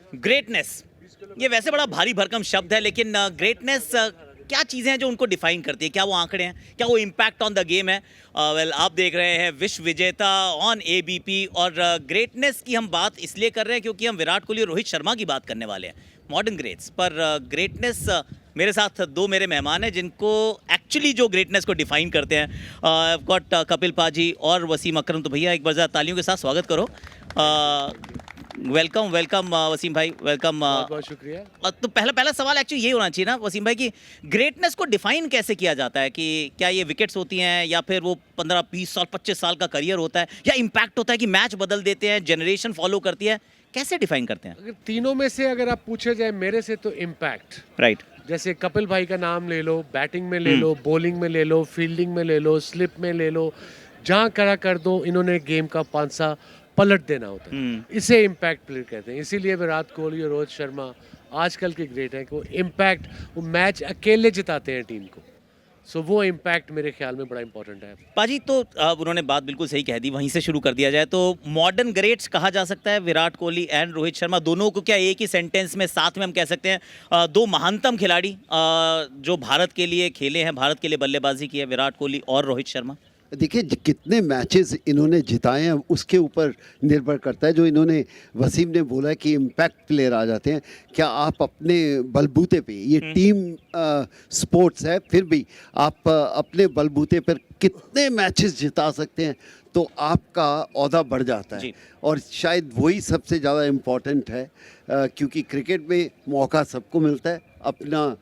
Greatness, ये वैसे बड़ा भारी भरकम शब्द है, लेकिन ग्रेटनेस क्या चीज़ें हैं जो उनको डिफाइन करती है? क्या वो आंकड़े हैं, क्या वो इम्पैक्ट ऑन द गेम है? वेल, आप देख रहे हैं विश्व विजेता ऑन एबीपी, और ग्रेटनेस की हम बात इसलिए कर रहे हैं क्योंकि हम विराट कोहली और रोहित शर्मा की बात करने वाले हैं, मॉडर्न ग्रेट्स पर। ग्रेटनेस, मेरे साथ दो मेरे मेहमान हैं जिनको एक्चुअली जो ग्रेटनेस को डिफाइन करते हैं। गॉट कपिल पाजी और वसीम अकरम। तो भैया एक बार ज़रा तालियों के साथ स्वागत करो। वेलकम वेलकम वसीम भाई, वेलकम। बहुत बहुत शुक्रिया। तो पहला सवाल एक्चुअली ये होना चाहिए ना वसीम भाई कि ग्रेटनेस को डिफाइन कैसे किया जाता है? कि क्या ये विकेट्स होती हैं, या फिर वो 15-20 साल 25 साल का करियर होता है, या इम्पैक्ट होता है कि मैच बदल देते हैं, जनरेशन फॉलो करती है? कैसे डिफाइन करते हैं? अगर तीनों में से अगर आप पूछे जाए मेरे से, तो इम्पैक्ट। राइट। जैसे कपिल भाई का नाम ले लो, बैटिंग में ले लो, बॉलिंग में ले लो, फील्डिंग में ले लो, स्लिप में ले लो, जहाँ करा कर दो, इन्होंने गेम का पांसा पलट देना होता है। इसे इम्पैक्ट प्लेयर कहते हैं। इसीलिए विराट कोहली और रोहित शर्मा आजकल के ग्रेट हैं कि वो इम्पैक्ट, वो मैच अकेले जिताते हैं टीम को। सो वो इम्पैक्ट मेरे ख्याल में बड़ा इंपॉर्टेंट है। पाजी, तो अब उन्होंने बात बिल्कुल सही कह दी, वहीं से शुरू कर दिया जाए तो मॉडर्न ग्रेट्स कहा जा सकता है विराट कोहली एंड रोहित शर्मा दोनों को? क्या एक ही सेंटेंस में साथ में हम कह सकते हैं दो महानतम खिलाड़ी जो भारत के लिए खेले हैं, भारत के लिए बल्लेबाजी की है, विराट कोहली और रोहित शर्मा? देखिए कितने मैचेस इन्होंने जिताए हैं उसके ऊपर निर्भर करता है। जो इन्होंने, वसीम ने बोला है कि इम्पैक्ट प्लेयर आ जाते हैं, क्या आप अपने बलबूते पे, ये टीम स्पोर्ट्स है, फिर भी आप अपने बलबूते पर कितने मैचेस जिता सकते हैं, तो आपका ओहदा बढ़ जाता है। और शायद वही सबसे ज़्यादा इम्पोर्टेंट है, क्योंकि क्रिकेट में मौका सबको मिलता है। अपना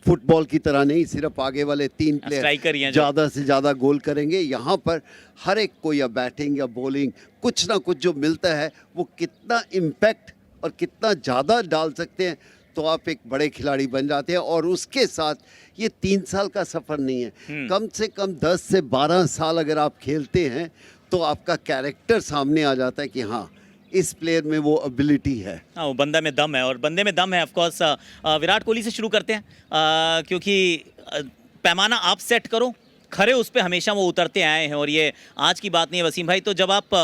फुटबॉल की तरह नहीं सिर्फ आगे वाले 3 प्लेयर ज़्यादा से ज़्यादा गोल करेंगे। यहाँ पर हर एक को या बैटिंग या बॉलिंग कुछ ना कुछ जो मिलता है, वो कितना इम्पैक्ट और कितना ज़्यादा डाल सकते हैं, तो आप एक बड़े खिलाड़ी बन जाते हैं। और उसके साथ ये 3 साल का सफ़र नहीं है, कम से कम 10 से 12 साल अगर आप खेलते हैं तो आपका कैरेक्टर सामने आ जाता है कि हाँ, इस प्लेयर में वो एबिलिटी है। हाँ, वो बंदा में दम है, और बंदे में दम है। ऑफ कोर्स विराट कोहली से शुरू करते हैं, क्योंकि पैमाना आप सेट करो, खरे उस पे हमेशा वो उतरते आए हैं, और ये आज की बात नहीं है वसीम भाई। तो जब आप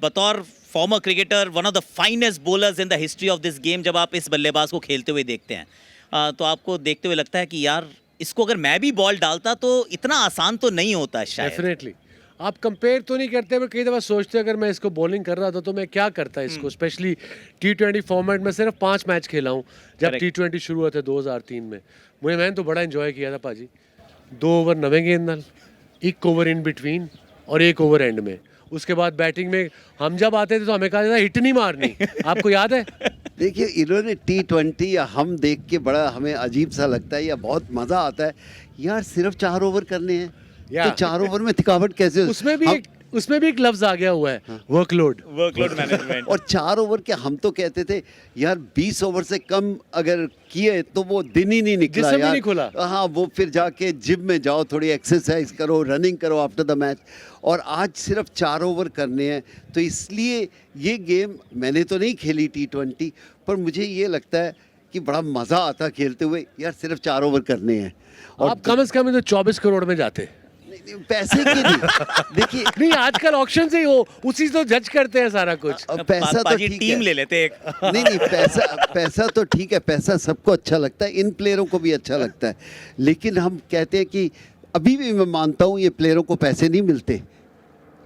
बतौर farmer cricketer, one of the finest bowlers in the history of this game, जब आप इस बल्लेबाज को खेलते हुए देखते हैं, तो आपको देखते हुए लगता है कि यार, इसको अगर मैं भी बॉल डालता तो इतना आसान तो नहीं होता शायद। डेफिनेटली आप कंपेयर तो नहीं करते, पर कई दफ़ा सोचते अगर मैं इसको बॉलिंग कर रहा था तो मैं क्या करता इसको। स्पेशली T20 फॉर्मेट में सिर्फ 5 मैच खेला हूँ जब T20 शुरू हुआ था 2003 में। मैंने तो बड़ा एंजॉय किया था पाजी। 2 ओवर 9 गेंद नाल, 1 ओवर इन बिटवीन और 1 ओवर एंड में। उसके बाद बैटिंग में हम जब आते थे तो हमें कहा जाता हिट नहीं मारनी। आपको याद है? देखिए, इन्होंने T20 या हम देख के बड़ा हमें अजीब सा लगता है या बहुत मज़ा आता है यार, सिर्फ 4 ओवर करने हैं, तो 4 ओवर में थकावट कैसे? उसमें भी एक लफ्ज आ गया हुआ है, वर्कलोड मैनेजमेंट। और 4 ओवर के हम तो कहते थे यार 20 ओवर से कम अगर किए तो वो दिन ही नहीं निकला यार, नहीं खुला। हाँ, वो फिर जाके जिम में जाओ, थोड़ी एक्सरसाइज करो, रनिंग करो आफ्टर द मैच। और आज सिर्फ 4 ओवर करने हैं, तो इसलिए ये गेम मैंने तो नहीं खेली T20, पर मुझे ये लगता है कि बड़ा मज़ा आता खेलते हुए यार, सिर्फ 4 ओवर करने हैं। और आप कम से कम तो 24 करोड़ में जाते। पैसे की नहीं, देखिए नहीं, आजकल ऑक्शन से ही हो, उसी से तो जज करते हैं सारा कुछ। पैसा तो ठीक टीम है, ले लेते एक। नहीं, पैसा तो ठीक है, पैसा सबको अच्छा लगता है, इन प्लेयरों को भी अच्छा लगता है। लेकिन हम कहते हैं कि अभी भी मैं मानता हूँ ये प्लेयरों को पैसे नहीं मिलते,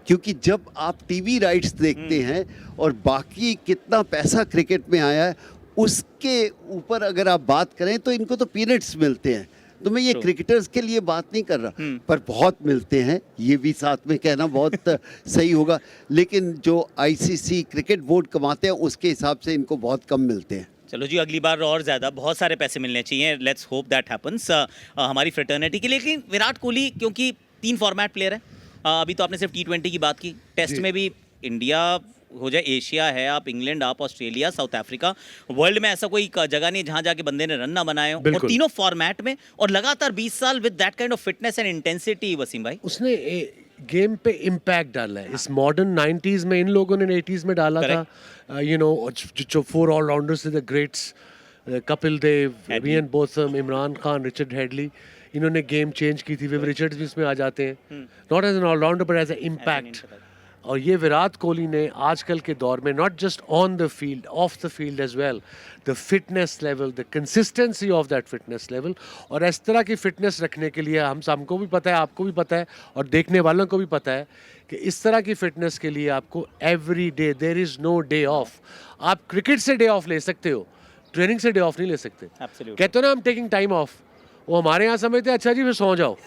क्योंकि जब आप टीवी राइट्स देखते हैं और बाकी कितना पैसा क्रिकेट में आया है, उसके ऊपर अगर आप बात करें तो इनको तो पीनट्स मिलते हैं। तो मैं ये क्रिकेटर्स के लिए बात नहीं कर रहा, पर बहुत मिलते हैं, ये भी साथ में कहना बहुत सही होगा। लेकिन जो ICC क्रिकेट बोर्ड कमाते हैं उसके हिसाब से इनको बहुत कम मिलते हैं। चलो जी, अगली बार और ज़्यादा बहुत सारे पैसे मिलने चाहिए। लेट्स होप दैट हैपन्स हमारी फ्रेटर्निटी के लिए। लेकिन विराट कोहली क्योंकि 3 फॉर्मेट प्लेयर है, अभी तो आपने सिर्फ T20 की बात की, टेस्ट में भी इंडिया हो जाए, एशिया है, आप इंग्लैंड, आप ऑस्ट्रेलिया, साउथ अफ्रीका, वर्ल्ड में ऐसा कोई जगह नहीं जहां जाके बंदे ने रन ना बनाए हो, और तीनों फॉर्मेट में, और लगातार 20 साल with that kind of fitness and intensity. Wasim भाई, उसने गेम पे इम्पैक्ट डाला है। इस मॉडर्न 90s में इन लोगों ने 80s में डाला था। यू नो, जो 4 ऑलराउंडर्स थे, the greats, Kapil Dev, Ian Botham, Imran Khan, Richard Hadlee, इन्होंने गेम चेंज की थी। विव रिचर्ड्स भी इसमें आ जाते हैं, not as an allrounder but as a impact. और ये विराट कोहली ने आजकल के दौर में not just on the field, off the field as well, the fitness level, the consistency of that fitness level, और इस तरह की फिटनेस रखने के लिए हमको भी पता है, आपको भी पता है, और देखने वालों को भी पता है कि इस तरह की फिटनेस के लिए आपको every day, there is no day off. आप क्रिकेट से डे ऑफ ले सकते हो, ट्रेनिंग से डे ऑफ नहीं ले सकते। Absolutely. कहते हो ना हम टेकिंग टाइम ऑफ, वो हमारे यहाँ समझते हैं अच्छा जी फिर सो जाओ।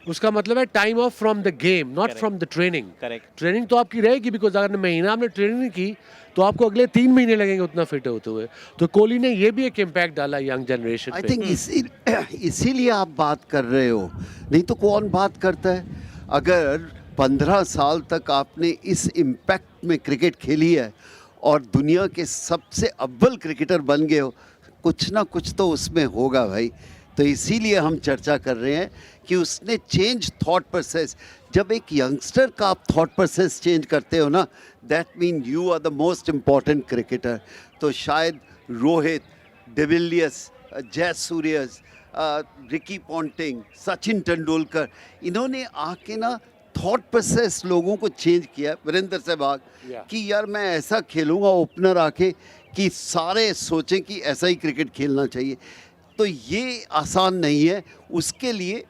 उसका मतलब है time of from the game, not Correct. From the training. Correct. Training तो आपकी रहेगी, बिकॉज अगर महीना आपने ट्रेनिंग नहीं की तो आपको अगले 3 महीने लगेंगे उतना फिट होते हुए। तो कोहली ने ये भी एक इम्पैक्ट डाला यंग जनरेशन आई पे। थिंक इसीलिए आप बात कर रहे हो, नहीं तो कौन बात करता है। अगर 15 साल तक आपने इस इम्पैक्ट में क्रिकेट खेली है और दुनिया के सबसे अव्वल क्रिकेटर बन गए हो, कुछ ना कुछ तो उसमें होगा भाई। तो इसीलिए हम चर्चा कर रहे हैं कि उसने चेंज थॉट प्रोसेस। जब एक यंगस्टर का आप थॉट प्रोसेस चेंज करते हो ना, that mean you are the most important cricketer. तो शायद Rohit, de Villiers, Jayasuriyas, Ricky Ponting, Sachin Tendulkar, इन्होंने आके ना थॉट प्रोसेस लोगों को चेंज किया। वीरेंद्र सहवाग कि यार मैं ऐसा खेलूँगा ओपनर आके कि सारे सोचें कि ऐसा ही क्रिकेट खेलना चाहिए। तो ये आसान नहीं है। उसके लिए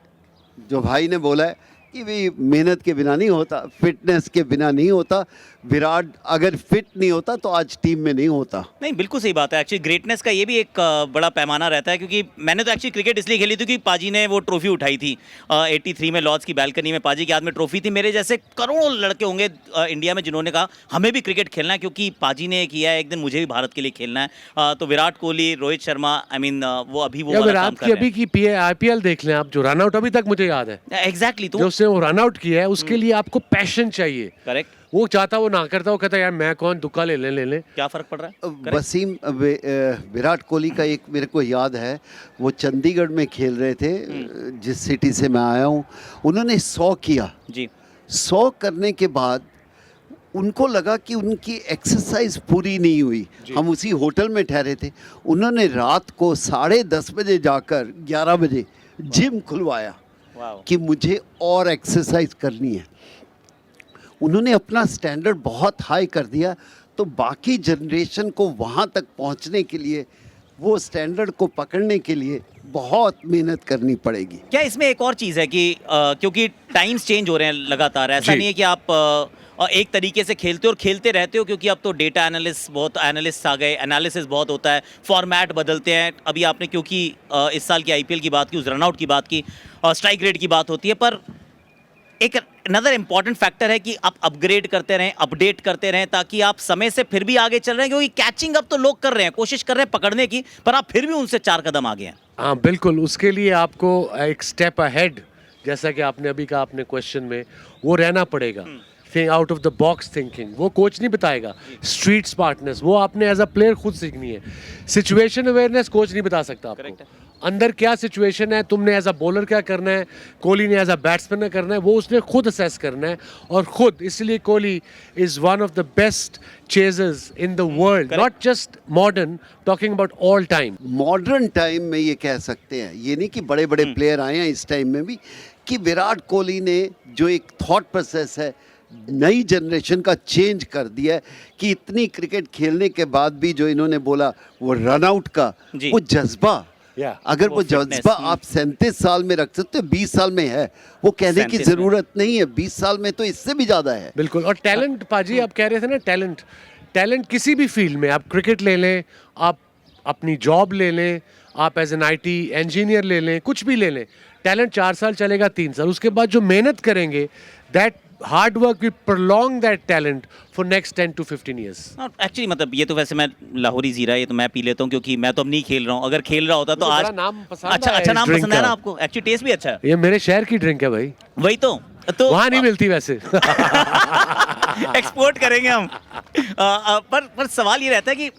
जो भाई ने बोला है कि भाई मेहनत के बिना नहीं होता, फिटनेस के बिना नहीं होता। विराट अगर फिट नहीं होता तो आज टीम में नहीं होता। नहीं, बिल्कुल सही बात है। एक्चुअली ग्रेटनेस का ये भी एक बड़ा पैमाना रहता है, क्योंकि मैंने तो एक्चुअली क्रिकेट इसलिए खेली थी क्योंकि पाजी ने वो ट्रॉफी उठाई थी 83 में लॉर्ड्स की बैल्कनी में। पाजी के हाथ में ट्रॉफी थी। मेरे जैसे करोड़ों लड़के होंगे इंडिया में जिन्होंने कहा हमें भी क्रिकेट खेलना है, क्योंकि पाजी ने किया है, एक दिन मुझे भी भारत के लिए खेलना है। तो विराट कोहली, रोहित शर्मा, आई मीन वो अभी वो वाला काम विराट कर की रहे अभी की IPL देख लें आप, जो रन आउट अभी तक मुझे याद है, हैं। एग्जैक्टली। तो जो उसने वो रन आउट किया है उसके लिए आपको पैशन चाहिए। करेक्ट। वो चाहता, वो ना करता, वो कहता यार मैं कौन, दुक्का ले ले। क्या फर्क पड़ रहा है? Correct? वसीम, विराट कोहली का एक मेरे को याद है, वो चंडीगढ़ में खेल रहे थे, जिस सिटी से मैं आया हूँ। उन्होंने 100 किया जी। 100 करने के बाद उनको लगा कि उनकी एक्सरसाइज पूरी नहीं हुई। हम उसी होटल में ठहरे थे। उन्होंने रात को 10:30 बजे जाकर 11 बजे जिम खुलवाया वाओ। कि मुझे और एक्सरसाइज करनी है। उन्होंने अपना स्टैंडर्ड बहुत हाई कर दिया। तो बाकी जनरेशन को वहाँ तक पहुँचने के लिए, वो स्टैंडर्ड को पकड़ने के लिए बहुत मेहनत करनी पड़ेगी। क्या इसमें एक और चीज़ है कि क्योंकि टाइम्स चेंज हो रहे हैं लगातार, ऐसा जी। नहीं है कि आप एक तरीके से खेलते हो और खेलते रहते हो, क्योंकि अब तो डेटा एनालिस्ट आ गए, एनालिसिस बहुत होता है, फॉर्मेट बदलते हैं। अभी आपने क्योंकि इस साल की IPL की बात की, उस रनआउट की बात की, स्ट्राइक रेट की बात होती है, पर एक अनदर इम्पॉर्टेंट फैक्टर है कि आप अपग्रेड करते रहें, अपडेट करते रहें, ताकि आप समय से फिर भी आगे चल रहे हैं। क्योंकि कैचिंग अब तो लोग कर रहे हैं, कोशिश कर रहे हैं पकड़ने की, पर आप फिर भी उनसे 4 कदम आगे हैं। हाँ बिल्कुल, उसके लिए आपको एक स्टेप अहेड, जैसा कि आपने अभी कहा अपने क्वेश्चन में, वो रहना पड़ेगा। Think out of the box thinking, वो कोच नहीं बताएगा। स्ट्रीट स्मार्टनेस वो आपने एज अ प्लेयर खुद सीखनी है। सिचुएशन अवेयरनेस कोच नहीं बता सकता Correct आपको। अंदर क्या सिचुएशन है, तुमने एज अ बॉलर क्या करना है, कोहली ने एज अ बैट्समैन करना है, वो उसने खुद असेस करना है। और खुद इसलिए Kohli is one of the best chasers in the world, not just modern, talking about all time. Modern time में ये कह सकते हैं, ये नहीं कि बड़े बड़े प्लेयर आए हैं इस टाइम में भी, कि विराट कोहली ने जो एक थॉट प्रोसेस है नई जनरेशन का चेंज कर दिया है। कि इतनी क्रिकेट खेलने के बाद भी जो इन्होंने बोला वो रन आउट का, जी। वो जज्बा, अगर वो fitness, जज्बा आप 37 साल में रख सकते हो, 20 साल में है, वो कहने की 37 में। जरूरत नहीं है। 20 साल में तो इससे भी ज्यादा है। बिल्कुल। और टैलेंट, पाजी आप कह रहे थे ना, टैलेंट किसी भी फील्ड में, आप क्रिकेट ले लें, आप अपनी जॉब ले लें, आप एज एन IT इंजीनियर ले लें, कुछ भी ले लें, टैलेंट 4 साल चलेगा, 3 साल, उसके बाद जो मेहनत करेंगे, that hard work will prolong that talent for next 10 to 15 years। Actually मतलब ये तो वैसे मैं लाहौरी जीरा, ये तो मैं पी लेता हूँ, क्योंकि मैं तो अब नहीं खेल रहा हूँ। अगर खेल रहा होता तो मुझे आज बड़ा नाम पसंद अच्छा आया अच्छा इस नाम drink पसंद है ना का। आपको? एक्चुअली टेस्ट भी अच्छा है। ये मेरे शहर की ड्रिंक है भाई, वही तो वहाँ नहीं मिलती वैसे। एक्सपोर्ट करेंगे हम। पर सवाल ये रहता है कि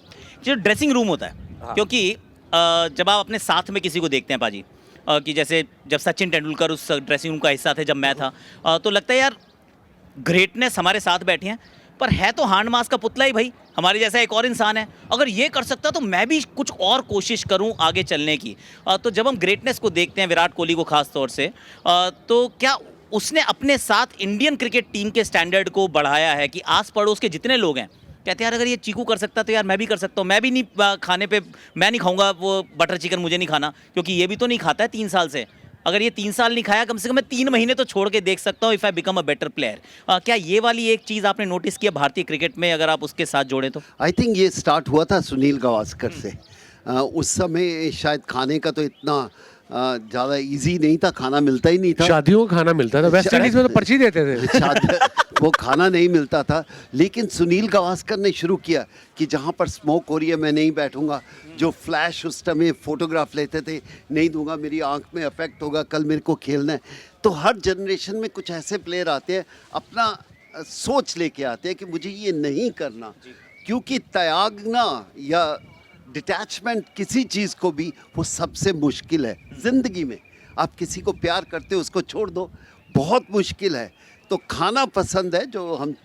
जो ड्रेसिंग रूम होता है, क्योंकि जब आप अपने साथ में किसी को देखते हैं पाजी, कि जैसे जब सचिन तेंदुलकर उस ड्रेसिंग रूम का हिस्सा थे, जब मैं था, तो लगता है यार ग्रेटनेस हमारे साथ बैठे हैं, पर है तो हांड मास का पुतला ही भाई, हमारे जैसा एक और इंसान है। अगर ये कर सकता तो मैं भी कुछ और कोशिश करूं आगे चलने की। तो जब हम ग्रेटनेस को देखते हैं, विराट कोहली को खास तौर से, तो क्या उसने अपने साथ इंडियन क्रिकेट टीम के स्टैंडर्ड को बढ़ाया है कि आस पड़ोस के जितने लोग हैं कहते हैं यार अगर ये चीकू कर सकता तो यार मैं भी कर सकता हूँ, मैं भी नहीं खाने पे मैं नहीं खाऊंगा वो बटर चिकन, मुझे नहीं खाना क्योंकि ये भी तो नहीं खाता है 3 साल से। अगर ये 3 साल नहीं खाया कम से कम मैं 3 महीने तो छोड़ के देख सकता हूँ if I become a better player. क्या ये वाली एक चीज़ आपने नोटिस किया भारतीय क्रिकेट में, अगर आप उसके साथ जोड़ें तो? आई थिंक ये स्टार्ट हुआ था सुनील गावस्कर से। उस समय शायद खाने का तो इतना ज़्यादा इजी नहीं था, खाना मिलता ही नहीं था। शादियों का खाना मिलता था, वेस्ट इंडीज में तो पर्ची देते थे। वो खाना नहीं मिलता था, लेकिन सुनील गावस्कर ने शुरू किया कि जहाँ पर स्मोक हो रही है मैं नहीं बैठूंगा। जो फ्लैश उस समय फोटोग्राफ लेते थे, नहीं दूंगा, मेरी आंख में अफेक्ट होगा, कल मेरे को खेलना है। तो हर जनरेशन में कुछ ऐसे प्लेयर आते हैं, अपना सोच लेके आते हैं कि मुझे ये नहीं करना, क्योंकि त्यागना या डिटैचमेंट किसी चीज़ को भी वो सबसे मुश्किल है ज़िंदगी में। आप किसी को प्यार करते हो उसको छोड़ दो, बहुत मुश्किल है। तो खाना पसंद है जो हम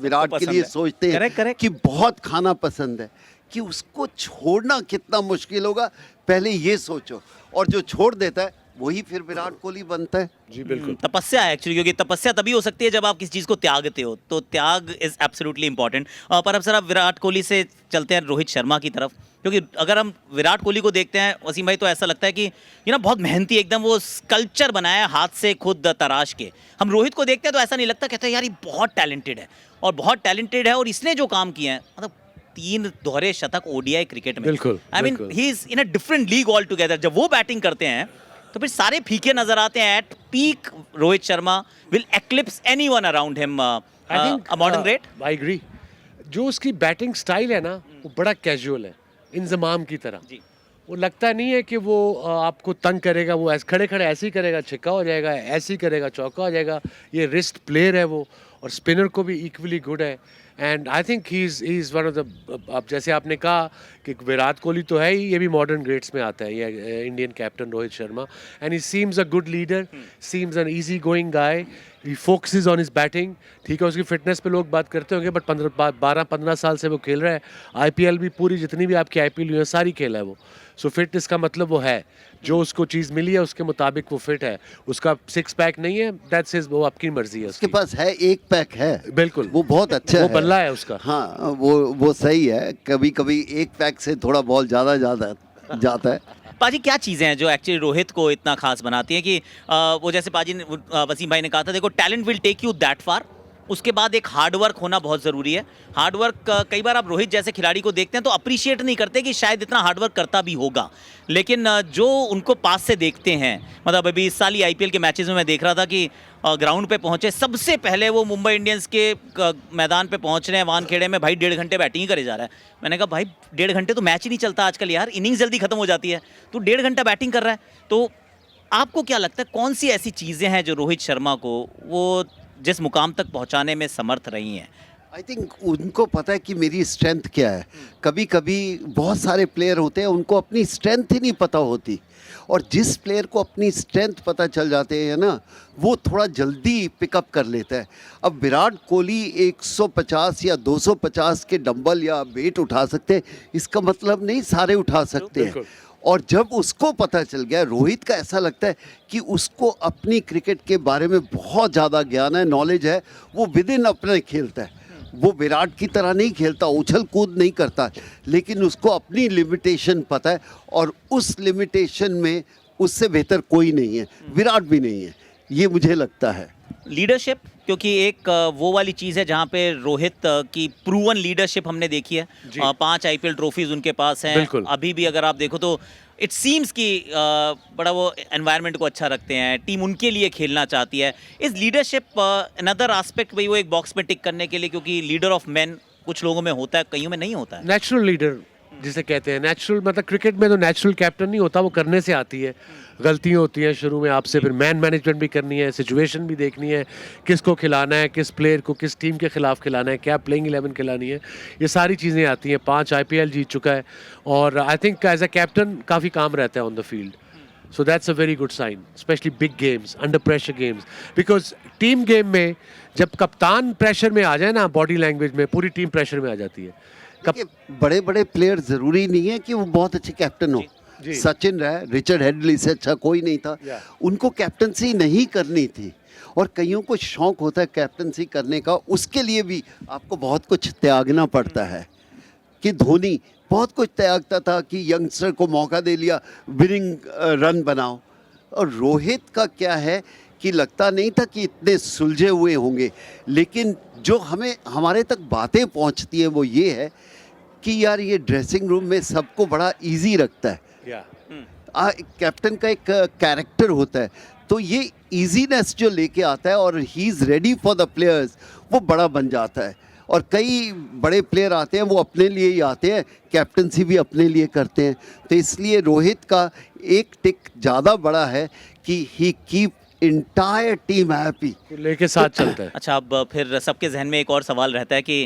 विराट के लिए सोचते हैं correct. कि बहुत खाना पसंद है, कि उसको छोड़ना कितना मुश्किल होगा पहले ये सोचो। और जो छोड़ देता है वही फिर विराट कोहली बनता है। जी बिल्कुल। तपस्या है एक्चुअली, क्योंकि तपस्या तभी हो सकती है जब आप किसी चीज़ को त्यागते हो, तो त्याग इज एब्सोल्युटली इंपॉर्टेंट। पर अब सर आप विराट कोहली से चलते हैं रोहित शर्मा की तरफ, क्योंकि अगर हम विराट कोहली को देखते हैं वसीम भाई तो ऐसा लगता है कि ये ना बहुत मेहनती एकदम वो स्कल्पचर बनाया है हाथ से खुद तराश के। हम रोहित को देखते हैं तो ऐसा नहीं लगता, कहते हैं यार ये बहुत टैलेंटेड है और बहुत टैलेंटेड है, और इसने जो काम किया है मतलब 3 दोहरे शतक ओडीआई क्रिकेट में, बिल्कुल, I mean he is in a different league all together. जब वो बैटिंग करते हैं तो फिर सारे फीके नजर आते हैं। At peak Rohit Sharma will eclipse anyone around him, I think a modern great. I agree. जो उसकी बैटिंग स्टाइल है ना वो बड़ा कैजुअल है, इंजमाम की तरह। जी। वो लगता नहीं है कि वो आपको तंग करेगा, वो ऐसे खड़े खड़े ऐसे ही करेगा, छक्का हो जाएगा, ऐसे ही करेगा चौका हो जाएगा। ये रिस्ट प्लेयर है वो, और स्पिनर को भी इक्वली गुड है। And I think he is one of the, अब जैसे आपने कहा कि विराट कोहली तो है ही, ये भी मॉडर्न ग्रेट्स में आता है, ये Indian captain Rohit Sharma. And he seems a good leader, seems an easy going guy, he focuses on his batting. ठीक है, उसकी फिटनेस पे लोग बात करते होंगे, बट 12-15 साल से वो खेल रहा है। आईपीएल भी पूरी जितनी भी आपकी आईपीएल हुई है सारी खेला है वो। सो फिट इसका मतलब वो है, जो उसको चीज़ मिली है उसके मुताबिक वो फिट है। उसका 6 पैक नहीं है, दैट्स हिज, वो आपकी मर्जी है। उसके पास है 1 पैक है, बिल्कुल, वो बहुत अच्छा वो है, बल्ला है उसका। हाँ वो सही है। कभी कभी 1 पैक से थोड़ा बॉल ज़्यादा जाता है। पाजी क्या चीज़ें हैं जो एक्चुअली रोहित को इतना खास बनाती हैं कि वो जैसे पाजी ने वसीम भाई ने कहा था, देखो talent will take you that far, उसके बाद एक हार्डवर्क होना बहुत ज़रूरी है। हार्डवर्क कई बार आप रोहित जैसे खिलाड़ी को देखते हैं तो अप्रिशिएट नहीं करते कि शायद इतना हार्डवर्क करता भी होगा, लेकिन जो उनको पास से देखते हैं, मतलब अभी इस साल ही आईपीएल के मैचेस में मैं देख रहा था कि ग्राउंड पे पहुंचे सबसे पहले वो मुंबई इंडियंस के मैदान पे पहुंच रहे हैं वानखेड़े में, भाई 1.5 घंटे बैटिंग ही करे जा रहा है। मैंने कहा भाई 1.5 घंटे तो मैच ही नहीं चलता आजकल यार, इनिंग्स जल्दी खत्म हो जाती है, तो 1.5 घंटा बैटिंग कर रहा है। तो आपको क्या लगता है कौन सी ऐसी चीज़ें हैं जो रोहित शर्मा को वो जिस मुकाम तक पहुंचाने में समर्थ रही हैं? आई थिंक उनको पता है कि मेरी स्ट्रेंथ क्या है। कभी कभी बहुत सारे प्लेयर होते हैं उनको अपनी स्ट्रेंथ ही नहीं पता होती, और जिस प्लेयर को अपनी स्ट्रेंथ पता चल जाते हैं ना, वो थोड़ा जल्दी पिकअप कर लेता है। अब विराट कोहली 150 या 250 के डंबल या वेट उठा सकते हैं, इसका मतलब नहीं सारे उठा सकते हैं। और जब उसको पता चल गया, रोहित का ऐसा लगता है कि उसको अपनी क्रिकेट के बारे में बहुत ज़्यादा ज्ञान है, नॉलेज है, वो विद इन अपने खेलता है। वो विराट की तरह नहीं खेलता, उछल कूद नहीं करता, लेकिन उसको अपनी लिमिटेशन पता है, और उस लिमिटेशन में उससे बेहतर कोई नहीं है, विराट भी नहीं है, ये मुझे लगता है। लीडरशिप, क्योंकि एक वो वाली चीज़ है जहाँ पे रोहित की प्रूवन लीडरशिप हमने देखी है। 5 आईपीएल ट्रॉफीज उनके पास हैं। अभी भी अगर आप देखो तो इट सीम्स कि बड़ा वो एनवायरनमेंट को अच्छा रखते हैं, टीम उनके लिए खेलना चाहती है। इस लीडरशिप अनदर एस्पेक्ट भाई वो एक बॉक्स में टिक करने के लिए, क्योंकि लीडर ऑफ मैन कुछ लोगों में होता है, कईयों में नहीं होता है। नेचुरल लीडर जिसे कहते हैं, नेचुरल मतलब क्रिकेट में तो नेचुरल कैप्टन नहीं होता, वो करने से आती है। गलतियाँ होती हैं शुरू में आपसे, फिर मैन मैनेजमेंट भी करनी है, सिचुएशन भी देखनी है, किसको खिलाना है, किस प्लेयर को किस टीम के खिलाफ खिलाना है, क्या प्लेइंग 11 खिलानी है, ये सारी चीज़ें आती हैं। 5 आईपीएल जीत चुका है, और I think as a captain काफ़ी काम रहता है on the field. So that's a very good sign, specially big games, under pressure games, because team game में जब कप्तान प्रेशर में आ जाए ना, बॉडी लैंग्वेज में पूरी टीम प्रेशर में आ जाती है। बड़े बड़े प्लेयर जरूरी नहीं है कि वो बहुत अच्छे कैप्टन हो। सचिन रहा, रिचर्ड हेडली से अच्छा कोई नहीं था। उनको कैप्टनसी नहीं करनी थी, और कईयों को शौक होता है कैप्टनसी करने का, उसके लिए भी आपको बहुत कुछ त्यागना पड़ता है। कि धोनी बहुत कुछ त्यागता था कि यंगस्टर को मौका दे लिया, विनिंग रन बनाओ। और रोहित का क्या है कि लगता नहीं था कि इतने सुलझे हुए होंगे, लेकिन जो हमें हमारे तक बातें पहुंचती है वो ये है कि यार ये ड्रेसिंग रूम में सबको बड़ा इजी रखता है। कैप्टन का एक कैरेक्टर होता है, तो ये इजीनेस जो लेके आता है और he is ready for the players, वो बड़ा बन जाता है। और कई बड़े प्लेयर आते हैं वो अपने लिए ही आते हैं, कैप्टनसी भी अपने लिए करते हैं। तो इसलिए रोहित का एक टिक ज़्यादा बड़ा है कि ही कीप इंटायर टीम हैप्पी, लेके साथ चलता है। अच्छा, अब फिर सबके जहन में एक और सवाल रहता है कि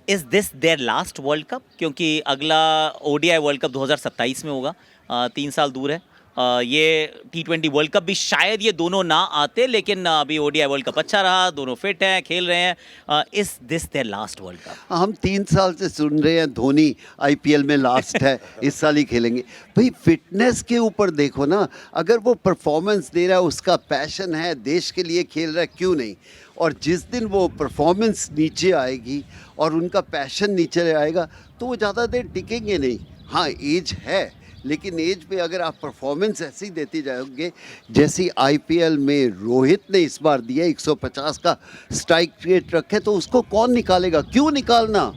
is this their last world cup? क्योंकि अगला ओडीआई वर्ल्ड कप 2027 में होगा, 3 साल दूर है। ये T20 वर्ल्ड कप भी शायद ये दोनों ना आते, लेकिन अभी ओडीआई वर्ल्ड कप अच्छा रहा, दोनों फिट हैं, खेल रहे हैं। Is this their last world cup? हम 3 साल से सुन रहे हैं धोनी आईपीएल में लास्ट है, इस साल ही खेलेंगे। भाई फिटनेस के ऊपर देखो ना, अगर वो परफॉर्मेंस दे रहा है, उसका पैशन है, देश के लिए खेल रहा है, क्यों नहीं। और जिस दिन वो परफॉर्मेंस नीचे आएगी और उनका पैशन नीचे आएगा तो वो ज़्यादा देर टिकेंगे नहीं। हाँ, एज है, लेकिन एज पे अगर आप परफॉर्मेंस ऐसी देती जाओगे जैसी आईपीएल में रोहित ने इस बार दिया, 150 का स्ट्राइक रेट रखे, तो उसको कौन निकालेगा, क्यों निकालना।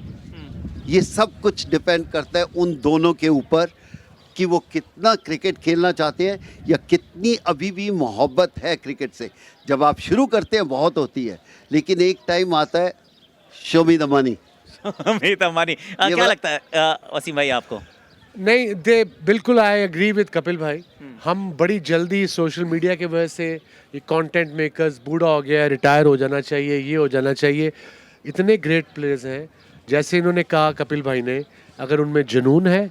ये सब कुछ डिपेंड करता है उन दोनों के ऊपर कि वो कितना क्रिकेट खेलना चाहते हैं या कितनी अभी भी मोहब्बत है क्रिकेट से। जब आप शुरू करते हैं बहुत होती है, लेकिन एक टाइम आता है शो मी द मनी। क्या लगता है वसीम भाई आपको? नहीं, दे बिल्कुल, आई एग्री विद कपिल भाई। हम बड़ी जल्दी सोशल मीडिया की वजह से ये कंटेंट मेकर्स, बूढ़ा हो गया, रिटायर हो जाना चाहिए, ये हो जाना चाहिए। इतने ग्रेट प्लेयर्स हैं, जैसे इन्होंने कहा कपिल भाई ने, अगर उनमें जुनून है,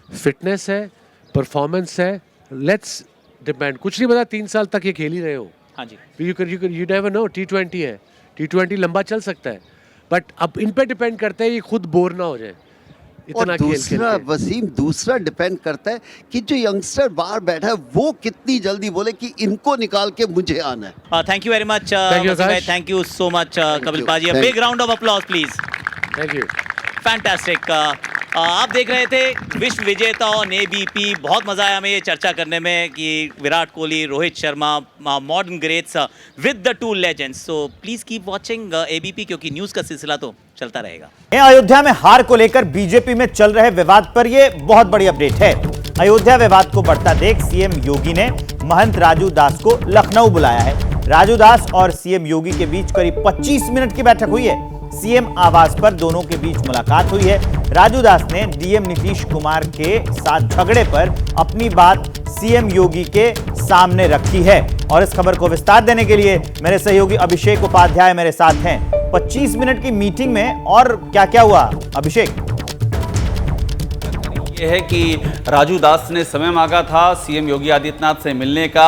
फिटनेस है, परफॉर्मेंस है, लेट्स डिपेंड। कुछ नहीं पता 3 साल तक ये खेल ही रहे हो। हाँ जी, यू नेवर नो, T20 है, T20 लंबा चल सकता है, बट अब इन पे डिपेंड करता है ये खुद बोर ना हो जाए और दूसरा वसीम, दूसरा डिपेंड करता है कि जो यंगस्टर बाहर बैठा है वो कितनी जल्दी बोले कि इनको निकाल के मुझे आना है। Thank you very much Wasim भाई, thank you so much Kapil पाजी। A big round of applause please. Thank you. Fantastic. आप देख रहे थे विश्व विजेता ऑन एबीपी। बहुत मजा आया हमें ये चर्चा करने में कि Virat Kohli, Rohit Sharma, modern greats with the two legends. So please keep watching ABP, क्योंकि न्यूज का सिलसिला तो चलता रहेगा। अयोध्या में हार को लेकर बीजेपी में चल रहे विवाद पर यह बहुत बड़ी अपडेट है। अयोध्या विवाद को बढ़ता देख सीएम योगी ने महंत राजू दास को लखनऊ बुलाया है। राजू दास और सीएम योगी के बीच करीब 25 मिनट की बैठक हुई है। सीएम आवास पर दोनों के बीच मुलाकात हुई है। राजू दास ने डीएम नीतीश कुमार के साथ झगड़े पर अपनी बात सीएम योगी के सामने रखी है। और इस खबर को विस्तार देने के लिए मेरे सहयोगी अभिषेक उपाध्याय मेरे साथ हैं। 25 मिनट की मीटिंग में और क्या-क्या हुआ, अभिषेक? ये है कि राजू दास ने समय मांगा था सीएम योगी आदित्यनाथ से मिलने का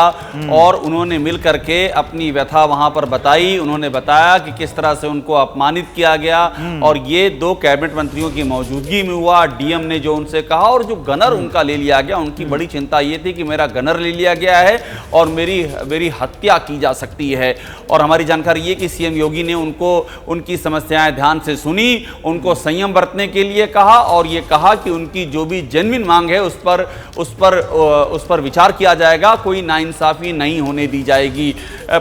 और उन्होंने मिल करके अपनी व्यथा वहां पर बताई। उन्होंने बताया कि किस तरह से उनको अपमानित किया गया और ये 2 कैबिनेट मंत्रियों की मौजूदगी में हुआ। डीएम ने जो उनसे कहा और जो गनर उनका ले लिया गया, उनकी बड़ी चिंता ये थी कि मेरा गनर ले लिया गया है और मेरी हत्या की जा सकती है। और हमारी जानकारी ये कि सीएम योगी ने उनको उनकी समस्याएं ध्यान से सुनी, उनको संयम बरतने के लिए कहा और ये कहा कि उनकी जो भी जेन्युइन मांग है उस पर विचार किया जाएगा, कोई नाइंसाफी नहीं होने दी जाएगी।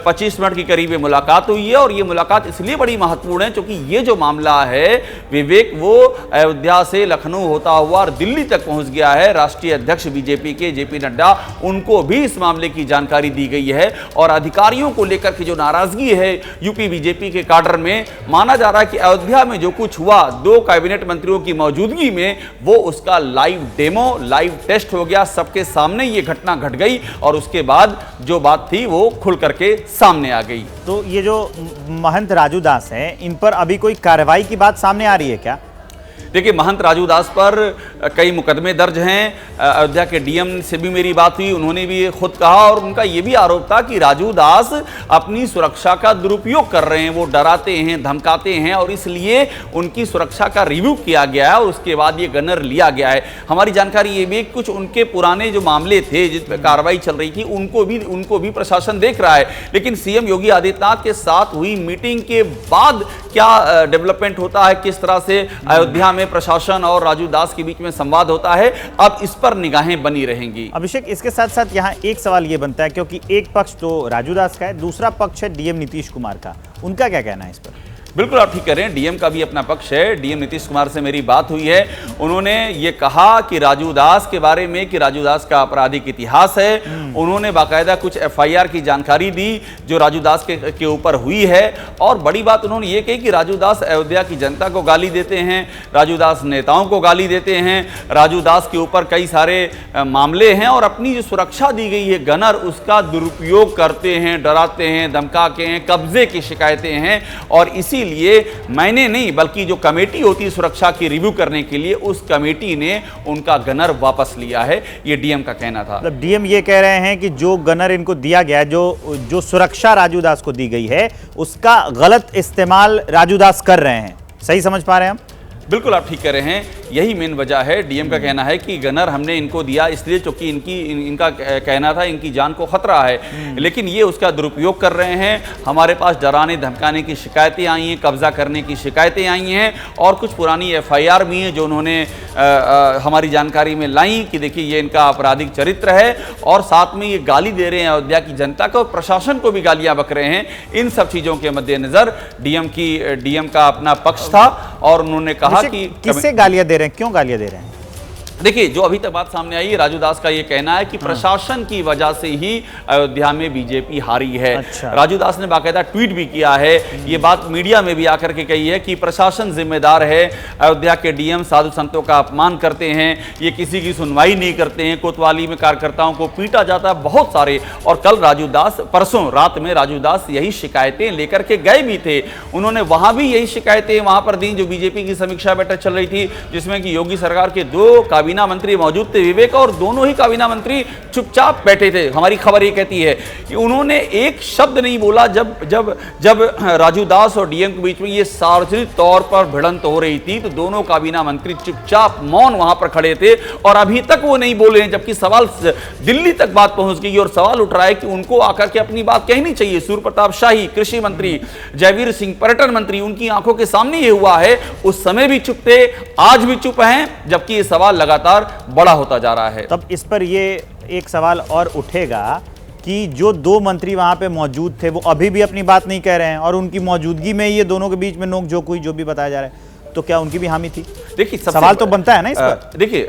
25 मिनट की करीब मुलाकात हुई है और ये मुलाकात इसलिए बड़ी महत्वपूर्ण है क्योंकि ये जो मामला है विवेक, वो अयोध्या से लखनऊ होता हुआ और दिल्ली तक पहुंच गया है। राष्ट्रीय अध्यक्ष बीजेपी के जेपी नड्डा, उनको भी इस मामले की जानकारी दी गई है और अधिकारियों को लेकर के जो नाराजगी है यूपी बीजेपी के काडर में, माना जा रहा है कि अयोध्या में जो कुछ हुआ 2 कैबिनेट मंत्रियों की मौजूदगी में, वो उसका लाइव डेमो, लाइव टेस्ट हो गया। सबके सामने ये घटना घट गई और उसके बाद जो बात थी वो खुल करके सामने आ गई। तो ये जो महंत राजू दास हैं, इन पर अभी कोई कार्रवाई की बात सामने आ रही है क्या? देखिए, महंत राजू दास पर कई मुकदमे दर्ज हैं। अयोध्या के डीएम से भी मेरी बात हुई, उन्होंने भी खुद कहा और उनका ये भी आरोप था कि राजू दास अपनी सुरक्षा का दुरुपयोग कर रहे हैं, वो डराते हैं, धमकाते हैं और इसलिए उनकी सुरक्षा का रिव्यू किया गया है और उसके बाद ये गनर लिया गया है। हमारी जानकारी ये भी कुछ उनके पुराने जो मामले थे जिस पर कार्रवाई चल रही थी उनको भी प्रशासन देख रहा है। लेकिन सीएम योगी आदित्यनाथ के साथ हुई मीटिंग के बाद क्या डेवलपमेंट होता है, किस तरह से अयोध्या में प्रशासन और राजू दास के बीच में संवाद होता है, अब इस पर निगाहें बनी रहेंगी। अभिषेक, इसके साथ साथ यहाँ एक सवाल ये बनता है, क्योंकि एक पक्ष तो राजू दास का है, दूसरा पक्ष है डीएम नीतीश कुमार का, उनका क्या कहना है इस पर? बिल्कुल आप ठीक कह रहे हैं, डीएम का भी अपना पक्ष है। डीएम नीतीश कुमार से मेरी बात हुई है, उन्होंने ये कहा कि राजू दास के बारे में कि राजू दास का आपराधिक इतिहास है। उन्होंने बाकायदा कुछ एफआईआर की जानकारी दी जो राजू दास के ऊपर हुई है और बड़ी बात उन्होंने ये कही कि राजू दास अयोध्या की जनता को गाली देते हैं, राजू दास नेताओं को गाली देते हैं, राजू दास के ऊपर कई सारे मामले हैं और अपनी जो सुरक्षा दी गई है गनर, उसका दुरुपयोग करते हैं, डराते हैं, धमकाते हैं, कब्जे की शिकायतें हैं और इसीलिए मैंने नहीं बल्कि जो कमेटी होती है सुरक्षा की रिव्यू करने के लिए, उस कमेटी ने उनका गनर वापस लिया है, ये डीएम का कहना था। मतलब डीएम ये कह रहे हैं कि जो गनर इनको दिया गया, जो सुरक्षा राजू दास को दी गई है, उसका गलत इस्तेमाल राजू दास कर रहे हैं। सही समझ पा रहे हैं हम? बिल्कुल आप ठीक कह रहे हैं, यही मेन वजह है। डीएम का कहना है कि गनर हमने इनको दिया इसलिए क्योंकि इनका कहना था इनकी जान को खतरा है, लेकिन ये उसका दुरुपयोग कर रहे हैं। हमारे पास डराने धमकाने की शिकायतें आई हैं, कब्जा करने की शिकायतें आई हैं और कुछ पुरानी एफआईआर भी हैं जो उन्होंने हमारी जानकारी में लाई कि देखिए ये इनका आपराधिक चरित्र है और साथ में ये गाली दे रहे हैं अयोध्या की जनता को, प्रशासन को भी गालियां बक रहे हैं। इन सब चीजों के मद्देनजर डीएम का अपना पक्ष था और उन्होंने कहा कि किससे गालियां दे रहे हैं, क्यों गालियां दे रहे हैं? देखिए, जो अभी तक बात सामने आई, राजू दास का ये कहना है कि प्रशासन की वजह से ही अयोध्या में बीजेपी हारी है। अच्छा। राजू दास ने बाकायदा ट्वीट भी किया है, ये बात मीडिया में भी आकर के कही है कि प्रशासन जिम्मेदार है, अयोध्या के डीएम साधु संतों का अपमान करते हैं, ये किसी की सुनवाई नहीं करते हैं, कोतवाली में कार्यकर्ताओं को पीटा जाता है बहुत सारे। और कल राजू दास, परसों रात में राजू दास यही शिकायतें लेकर के गए भी थे, उन्होंने वहां भी यही शिकायतें वहां पर दी जो बीजेपी की समीक्षा बैठक चल रही थी जिसमें कि योगी सरकार के 2 काबीना मंत्री मौजूद थे, विवेक, और दोनों ही काबीना मंत्री चुपचाप बैठे थे। हमारी खबर ये कहती है कि उन्होंने एक शब्द नहीं बोला जब राजू दास और डीएम के बीच में ये सार्वजनिक तौर पर भिड़ंत हो रही थी, तो दोनों काबीना मंत्री चुपचाप मौन वहां पर खड़े थे और अभी तक वो नहीं बोले हैं, जबकि सवाल दिल्ली तक बात पहुंच गई और सवाल उठ रहा है कि उनको आकर के अपनी बात कहनी चाहिए। सूर्य प्रताप शाही कृषि मंत्री, जयवीर सिंह पर्यटन मंत्री, उनकी आंखों के सामने ये हुआ है, उस समय भी चुप थे, आज भी चुप हैं, जबकि ये सवाल लगातार बड़ा होता जा रहा है। तब इस पर ये एक सवाल और उठेगा कि जो 2 मंत्री वहां पे मौजूद थे वो अभी भी अपनी बात नहीं कह रहे हैं और उनकी मौजूदगी में ये दोनों के बीच में नोकझोंक हुई जो भी बताया जा रहा है, तो क्या उनकी भी हामी थी? देखिए, सवाल तो बनता है ना इस पर। देखिए,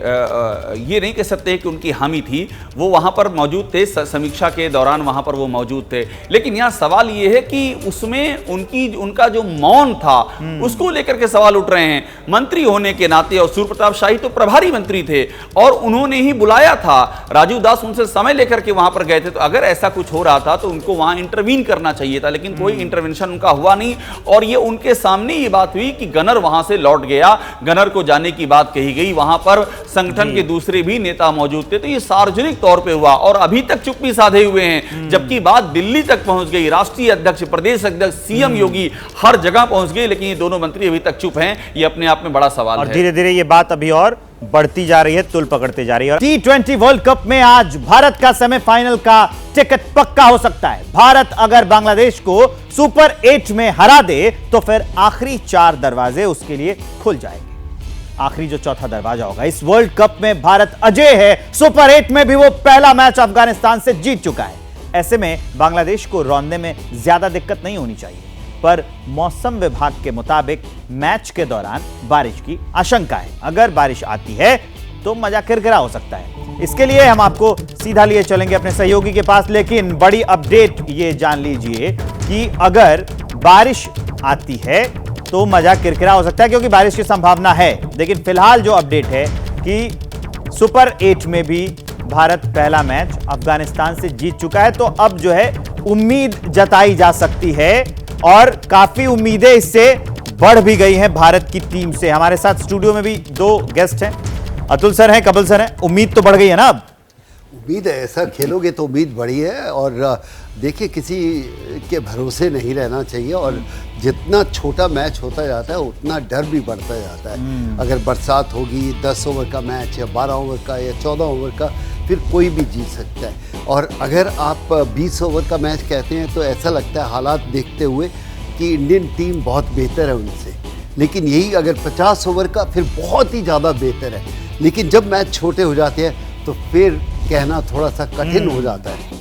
ये नहीं कह सकते कि उनकी हामी थी, वो वहां पर मौजूद थे, समीक्षा के दौरान वहां पर वो मौजूद थे, लेकिन यहाँ सवाल ये है कि उसमें उनका जो मौन था उसको लेकर के सवाल उठ रहे हैं। मंत्री होने के नाते, और सूर्य प्रताप शाही तो प्रभारी मंत्री थे और उन्होंने ही बुलाया था, राजू दास उनसे समय लेकर के वहां पर गए थे, तो अगर ऐसा कुछ हो रहा था तो उनको वहां इंटरवीन करना चाहिए था, लेकिन कोई इंटरवेंशन उनका हुआ नहीं और ये उनके सामने ये बात हुई कि गनर वहां से लौट गया, गनर को जाने की बात कही गई, वहां पर संगठन के दूसरे भी नेता मौजूद थे, तो ये सार्वजनिक तौर पे हुआ और अभी तक चुप्पी साधे हुए हैं, जबकि बात दिल्ली तक पहुंच गई, राष्ट्रीय अध्यक्ष, प्रदेश अध्यक्ष, सीएम योगी हर जगह पहुंच गई, लेकिन ये दोनों मंत्री अभी तक चुप हैं। ये अपने आप में बड़ा सवाल है और धीरे धीरे ये बात अभी और बढ़ती जा रही है, तुल पकड़ते जा रही है। T20 वर्ल्ड कप में आज भारत का सेमीफाइनल का टिकट पक्का हो सकता है। भारत अगर बांग्लादेश को सुपर 8 में हरा दे तो फिर आखिरी 4 दरवाजे उसके लिए खुल जाएंगे। आखिरी जो चौथा दरवाजा होगा, इस वर्ल्ड कप में भारत अजय है, सुपर 8 में भी वो पहला मैच अफगानिस्तान से जीत चुका है। ऐसे में बांग्लादेश को रौंदने में ज्यादा दिक्कत नहीं होनी चाहिए, पर मौसम विभाग के मुताबिक मैच के दौरान बारिश की आशंका है। अगर बारिश आती है तो मजा किरकिरा हो सकता है। इसके लिए हम आपको सीधा लिए चलेंगे अपने सहयोगी के पास, लेकिन बड़ी अपडेट ये जान लीजिए कि अगर बारिश आती है तो मजा किरकिरा हो सकता है, क्योंकि बारिश की संभावना है। लेकिन फिलहाल जो अपडेट है कि सुपर 8 में भी भारत पहला मैच अफगानिस्तान से जीत चुका है, तो अब जो है उम्मीद जताई जा सकती है और काफी उम्मीदें इससे बढ़ भी गई हैं भारत की टीम से। हमारे साथ स्टूडियो में भी दो गेस्ट हैं, अतुल सर हैं, कपिल सर हैं। उम्मीद तो बढ़ गई है ना अब? उम्मीद है, ऐसा खेलोगे तो उम्मीद बढ़ी है। और देखिए, किसी के भरोसे नहीं रहना चाहिए, और जितना छोटा मैच होता जाता है उतना डर भी बढ़ता जाता है। अगर बरसात होगी, 10 ओवर का मैच या 12 ओवर का या 14 ओवर का, फिर कोई भी जीत सकता है। और अगर आप 20 ओवर का मैच कहते हैं तो ऐसा लगता है हालात देखते हुए कि इंडियन टीम बहुत बेहतर है उनसे। लेकिन यही अगर 50 ओवर का, फिर बहुत ही ज़्यादा बेहतर है। लेकिन जब मैच छोटे हो जाते हैं तो फिर कहना थोड़ा सा कठिन हो जाता है।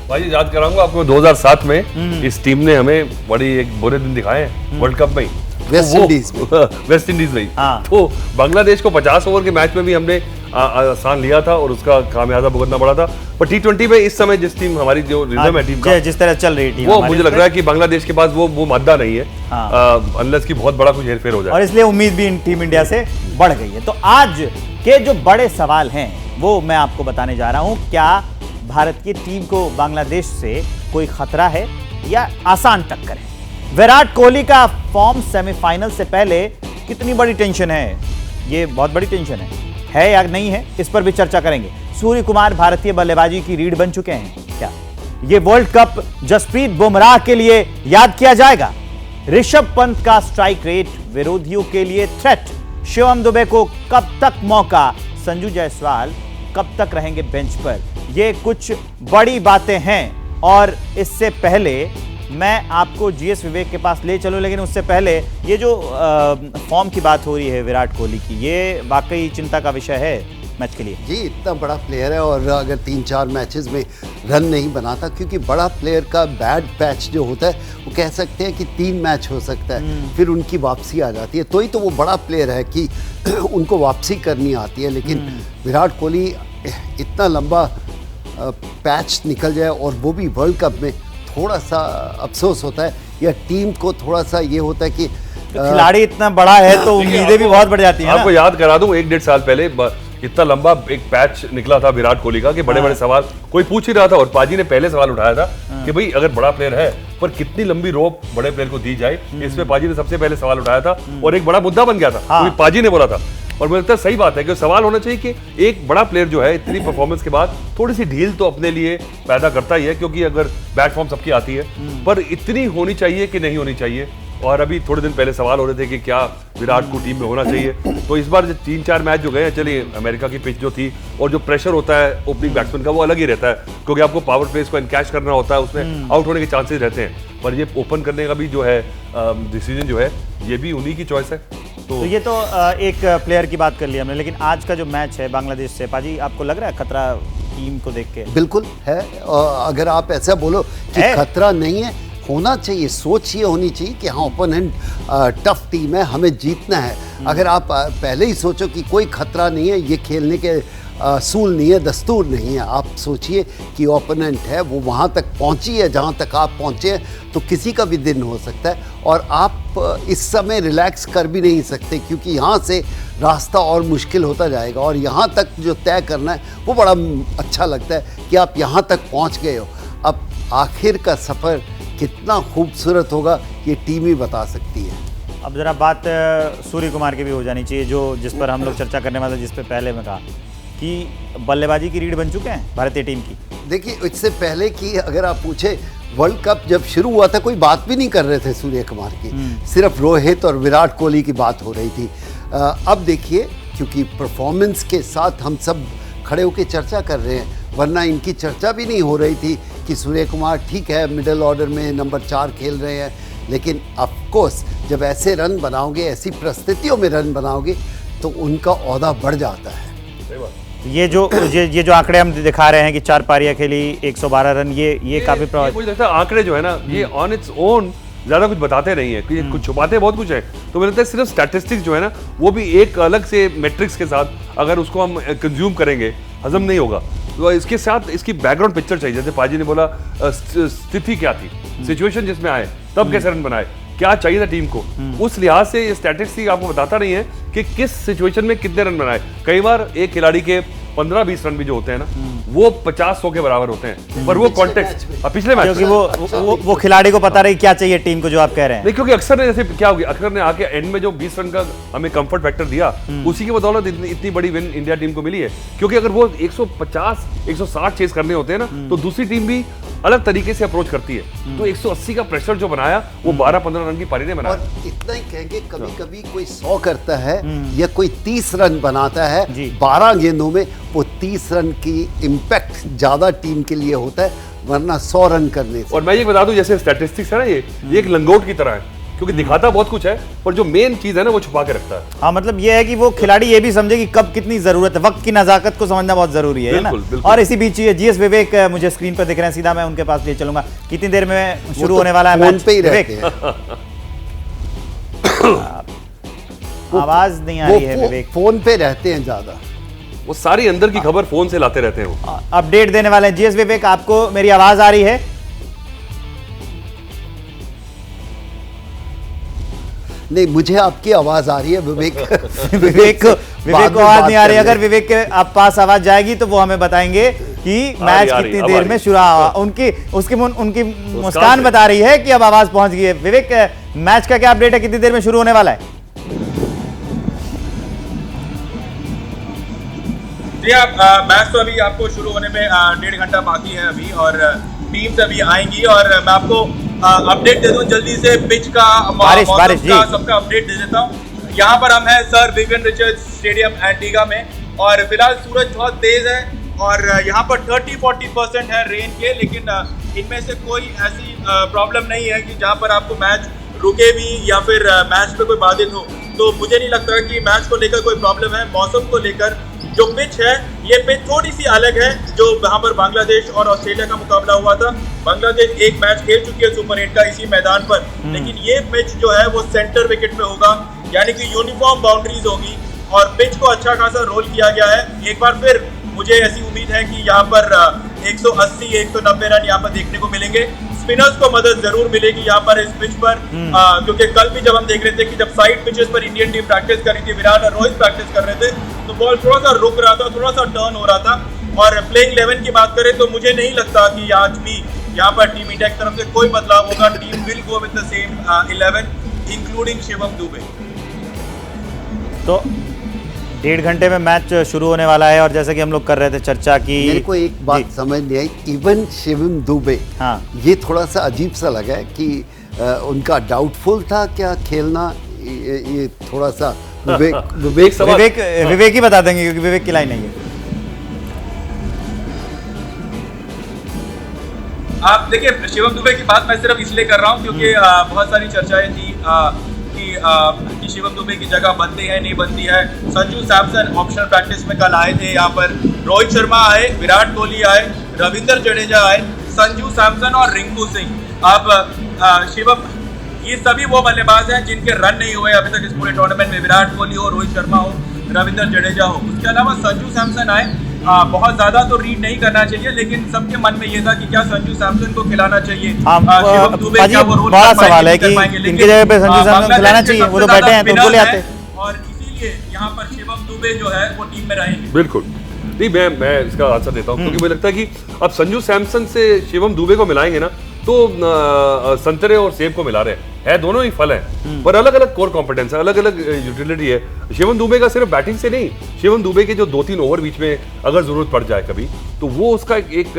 भाई याद कराऊंगा आपको, 2007 में इस टीम ने हमें बड़ी एक बुरे दिन दिखाए हैं वर्ल्ड कप में ही, वेस्ट इंडीज में। वेस्ट इंडीज में ही। हाँ। तो बांग्लादेश को 50 ओवर के मैच में भी हमने आसान लिया था और उसका खामियाजा भुगतना पड़ा था। पर T20 में इस समय जिस टीम हमारी जो रिजर्व है टीम का, जिस तरह चल रही टीम, वो मुझे लग रहा है कि बांग्लादेश के पास वो मादा नहीं है, हाँ। अनलेस की बहुत बड़ा कुछ हेरफेर हो जाए। और इसलिए उम्मीद भी टीम इंडिया से बढ़ गई है। तो आज के जो बड़े सवाल हैं वो मैं आपको बताने जा रहा हूं। क्या भारत की टीम को बांग्लादेश से कोई खतरा है या आसान टक्कर है? विराट कोहली का फॉर्म सेमीफाइनल से पहले कितनी बड़ी टेंशन है? ये बहुत बड़ी टेंशन है या नहीं है, इस पर भी चर्चा करेंगे। सूर्य कुमार भारतीय बल्लेबाजी की रीढ़ बन चुके हैं क्या? ये वर्ल्ड कप जसप्रीत बुमराह के लिए याद किया जाएगा? ऋषभ पंत का स्ट्राइक रेट विरोधियों के लिए थ्रेट? शिवम दुबे को कब तक मौका? संजू जायसवाल कब तक रहेंगे बेंच पर? ये कुछ बड़ी बातें हैं। और इससे पहले मैं आपको जीएस विवेक के पास ले चलूं, लेकिन उससे पहले ये जो फॉर्म की बात हो रही है विराट कोहली की, ये वाकई चिंता का विषय है मैच के लिए। जी, इतना बड़ा प्लेयर है और अगर 3-4 मैचेस में रन नहीं बनाता, क्योंकि बड़ा प्लेयर का बैड पैच जो होता है वो कह सकते हैं कि 3 मैच हो सकता है, फिर उनकी वापसी आ जाती है। तो ही तो वो बड़ा प्लेयर है कि उनको वापसी करनी आती है। लेकिन विराट कोहली इतना लंबा पैच निकल जाए और वो भी वर्ल्ड कप में, थोड़ा सा अफसोस होता है, या टीम को थोड़ा सा ये होता है कि खिलाड़ी इतना बड़ा है तो उम्मीदें भी बहुत बढ़ जाती हैं। आपको याद करा दूं, 1-1.5 साल पहले इतना लंबा एक पैच निकला था विराट कोहली का कि बड़े बड़े सवाल कोई पूछ ही रहा था, और पाजी ने पहले सवाल उठाया था कि भाई अगर बड़ा प्लेयर है पर कितनी लंबी रोप बड़े प्लेयर को दी जाए। इसमें पाजी ने सबसे पहले सवाल उठाया था और एक बड़ा मुद्दा बन गया था, क्योंकि पाजी ने बोला था। और मुझे लगता है सही बात है कि सवाल होना चाहिए कि एक बड़ा प्लेयर जो है इतनी परफॉर्मेंस के बाद थोड़ी सी ढील तो अपने लिए पैदा करता ही है, क्योंकि अगर बैट फॉर्म सबकी आती है, पर इतनी होनी चाहिए कि नहीं होनी चाहिए। और अभी थोड़े दिन पहले सवाल हो रहे थे कि क्या विराट को टीम में होना चाहिए। तो इस बार 3-4 मैच जो गए हैं, चलिए अमेरिका की पिच जो थी और जो प्रेशर होता है ओपनिंग बैट्समैन का वो अलग ही रहता है, क्योंकि आपको पावर प्लेस को एनकैश करना होता है, उसमें आउट होने के चांसेस रहते हैं। पर ये ओपन करने का भी जो है डिसीजन जो है, ये भी उन्हीं की चॉइस है। तो ये तो एक प्लेयर की बात कर ली हमने, लेकिन आज का जो मैच है बांग्लादेश से, पाजी आपको लग रहा है खतरा टीम को देख के? बिल्कुल है। अगर आप ऐसा बोलो कि खतरा नहीं है, होना चाहिए, सोच ये होनी चाहिए कि हाँ ओपोनेंट टफ टीम है, हमें जीतना है। अगर आप पहले ही सोचो कि कोई खतरा नहीं है, ये खेलने के असूल नहीं है, दस्तूर नहीं है, आप सोचिए कि ओपोनेंट है, वो वहाँ तक पहुँची है जहाँ तक आप पहुँचे हैं, तो किसी का भी दिन हो सकता है। और आप इस समय रिलैक्स कर भी नहीं सकते, क्योंकि यहाँ से रास्ता और मुश्किल होता जाएगा, और यहाँ तक जो तय करना है वो बड़ा अच्छा लगता है कि आप यहाँ तक पहुँच गए हो। अब आखिर का सफ़र कितना खूबसूरत होगा ये टीम ही बता सकती है। अब जरा बात सूर्य कुमार की भी हो जानी चाहिए, जो जिस पर हम लोग चर्चा करने वाले, जिस पे पहले मैं कहा कि बल्लेबाजी की रीढ़ बन चुके हैं भारतीय टीम की। देखिए, इससे पहले कि अगर आप पूछे, वर्ल्ड कप जब शुरू हुआ था कोई बात भी नहीं कर रहे थे सूर्य कुमार की, सिर्फ रोहित और विराट कोहली की बात हो रही थी। अब देखिए, क्योंकि परफॉर्मेंस के साथ हम सब खड़े होकर चर्चा कर रहे हैं, वरना इनकी चर्चा भी नहीं हो रही थी कि सूर्य कुमार ठीक है मिडिल ऑर्डर में नंबर 4 खेल रहे हैं, लेकिन ऑफ कोर्स जब ऐसे रन बनाओगे, ऐसी परिस्थितियों में रन बनाओगे, तो उनका ओहदा बढ़ जाता है। ये जो आंकड़े हम दिखा रहे हैं कि 4 पारियां खेली, 112 रन, ये काफी प्रभावित। मुझे लगता है आंकड़े जो है ना, ये ऑन इट्स ओन ज्यादा कुछ बताते नहीं है, कि कुछ छुपाते बहुत कुछ है। तो मुझे लगता है सिर्फ स्टैटिस्टिक्स जो है ना, वो भी एक अलग से मैट्रिक्स के साथ अगर उसको हम कंज्यूम करेंगे, हजम नहीं होगा। तो इसके साथ इसकी बैकग्राउंड पिक्चर चाहिए। जैसे पाजी ने बोला, स्थिति क्या थी, सिचुएशन जिसमें आए, तब कैसे रन बनाए, क्या चाहिए था टीम को, उस लिहाज से ये स्टैटिस्टिक्स आपको बताता नहीं है कि किस सिचुएशन में कितने रन बनाए। कई बार एक खिलाड़ी के 15-20 रन भी जो होते हैं ना वो 50-100 के बराबर होते हैं, पर वो कॉन्टेक्स्ट पिछले मैच क्योंकि वो खिलाड़ी को पता रही क्या चाहिए टीम को, जो आप कह रहे हैं। नहीं, क्योंकि अक्सर ने जैसे क्या हो गया, अक्सर ने आके एंड में जो 20 रन का हमें कंफर्ट फैक्टर दिया, उसी की बदौलत इतनी बड़ी विन इंडिया टीम को मिली है। क्योंकि अगर वो 150-160 चेस करने होते हैं ना, तो दूसरी टीम भी अलग तरीके से अप्रोच करती है। तो 180 का प्रेशर जो बनाया वो 12-15 रन की पारी ने बनाया। और इतना ही कहेंगे, कभी कभी कोई 100 करता है या कोई 30 रन बनाता है 12 गेंदों में, वो 30 रन की इम्पैक्ट ज्यादा टीम के लिए होता है, वरना 100 रन करने से। और मैं ये बता दूं, जैसे स्टैटिस्टिक्स है ना, ये एक लंगोट की तरह है, क्योंकि दिखाता बहुत कुछ है पर जो मेन चीज है ना वो छुपा के रखता है। हाँ, मतलब ये है कि वो खिलाड़ी ये भी समझे कि कब कितनी जरूरत है, वक्त की नजाकत को समझना बहुत जरूरी है ना। बिल्कुल। और इसी बीच ये जीएस विवेक मुझे स्क्रीन पर दिख रहे हैं, सीधा मैं उनके पास ले चलूंगा। कितनी देर में शुरू होने वाला है मैच? पे ही रहते हैं। आवाज नहीं आ रही है विवेक। फोन पे रहते हैं ज्यादा, वो सारी अंदर की खबर फोन से लाते रहते हैं वो। अपडेट देने वाले हैं जीएस विवेक। आपको मेरी आवाज आ रही है? नहीं, मुझे आपकी आवाज आ रही है विवेक। विवेक को आवाज नहीं आ रही। अगर विवेक के आप पास आवाज जाएगी तो वो हमें बताएंगे कि मैच कितनी देर में शुरू हुआ। उनकी मुस्कान बता रही है कि अब आवाज पहुंच गई है। विवेक, मैच का क्या अपडेट है, कितनी देर में शुरू होने वाला है? जी आप मैच तो अभी आपको शुरू होने में 1.5 घंटा बाकी है अभी, और टीम्स अभी आएंगी, और मैं आपको अपडेट दे दूं जल्दी से पिच का, बारिश का सबका अपडेट दे देता हूं। यहाँ पर हम हैं sir Vivian Richards stadium Antigua में, और फिलहाल सूरज बहुत तेज है और यहाँ पर 30-40% है रेन के, लेकिन इनमें से कोई ऐसी प्रॉब्लम नहीं है कि जहाँ पर आपको मैच रुके भी या फिर मैच पे कोई बाधित हो। तो मुझे नहीं लगता कि मैच को लेकर कोई प्रॉब्लम है। मौसम को लेकर जो पिच है, ये पिच थोड़ी सी अलग है, जो वहाँ पर बांग्लादेश और ऑस्ट्रेलिया का मुकाबला हुआ था। बांग्लादेश एक मैच खेल चुकी है सुपर 8 का इसी मैदान पर, लेकिन ये पिच जो है वो सेंटर विकेट पे होगा, यानी कि यूनिफॉर्म बाउंड्रीज होगी, और पिच को अच्छा खासा रोल किया गया है। एक बार फिर मुझे ऐसी उम्मीद है कि यहाँ पर 180-190 रन यहाँ पर देखने को मिलेंगे। स्पिनर्स को मदद जरूर मिलेगी यहाँ पर इस पिच पर, क्योंकि कल भी जब हम देख रहे थे कि जब साइड पिचेस पर इंडियन टीम प्रैक्टिस कर रही थी, विराट और रोहित प्रैक्टिस कर रहे थे, तो बॉल थोड़ा सा रुक रहा था, थोड़ा सा टर्न हो रहा था। और प्लेइंग 11 की बात करें तो मुझे नहीं लगता कि आज भी यहाँ पर टीम इंडिया की तरफ से कोई बदलाव होगा। Team will go with the same 11 including Shivam Dubey. तो 1.5 घंटे में मैच शुरू होने वाला है, और जैसे कि हम लोग कर रहे थे चर्चा की, मेरे को एक बात समझ नहीं आई, इवन शिवम दुबे, हाँ, ये थोड़ा सा अजीब सा लगा है कि उनका डाउटफुल था क्या खेलना, ये थोड़ा सा विवेक ही बता देंगे क्योंकि विवेक की लाइन नहीं है। आप देखिए, शिवम दुबे की बात मैं सिर्फ इसलिए कर रहा हूँ क्योंकि बहुत सारी चर्चाएं थी कि शिवम दुबे की जगह बनती है नहीं बनती है। संजू सैमसन ऑप्शनल प्रैक्टिस में कल आए थे यहाँ पर, रोहित शर्मा आए, विराट कोहली आए, रविंद्र जडेजा आए, संजू सैमसन और रिंकू सिंह। अब शिवम, ये सभी वो बल्लेबाज हैं जिनके रन नहीं हुए अभी तक इस पूरे टूर्नामेंट में। विराट कोहली हो, रोहित शर्मा हो, रविंद्र जडेजा हो, उसके अलावा संजू सैमसन आए। बहुत ज्यादा तो रीड नहीं करना चाहिए, लेकिन सबके मन में ये था कि क्या संजू सैमसन को खिलाना चाहिए। शिवम दुबे क्या वो रोल बड़ा कर पाएंगे, सवाल है कर कि पाएंगे, इनकी जगह पे संजू सैमसन खिलाना चाहिए, वो तो बैठे हैं तो उनको ले आते, और इसीलिए यहाँ पर शिवम दुबे जो है वो टीम में रहेंगे। बिल्कुल नहीं, मैं इसका आंसर देता हूँ, क्योंकि मुझे लगता है कि अब संजू सैमसन से शिवम दुबे को मिलाएंगे ना, तो संतरे और सेब को मिला रहे हैं, दोनों ही फल हैं, पर अलग अलग कोर कॉम्पिटेंस है, अलग अलग यूटिलिटी है। शिवम दुबे का सिर्फ बैटिंग से नहीं, शिवम दुबे के जो 2-3 ओवर बीच में अगर जरूरत पड़ जाए कभी, तो वो उसका एक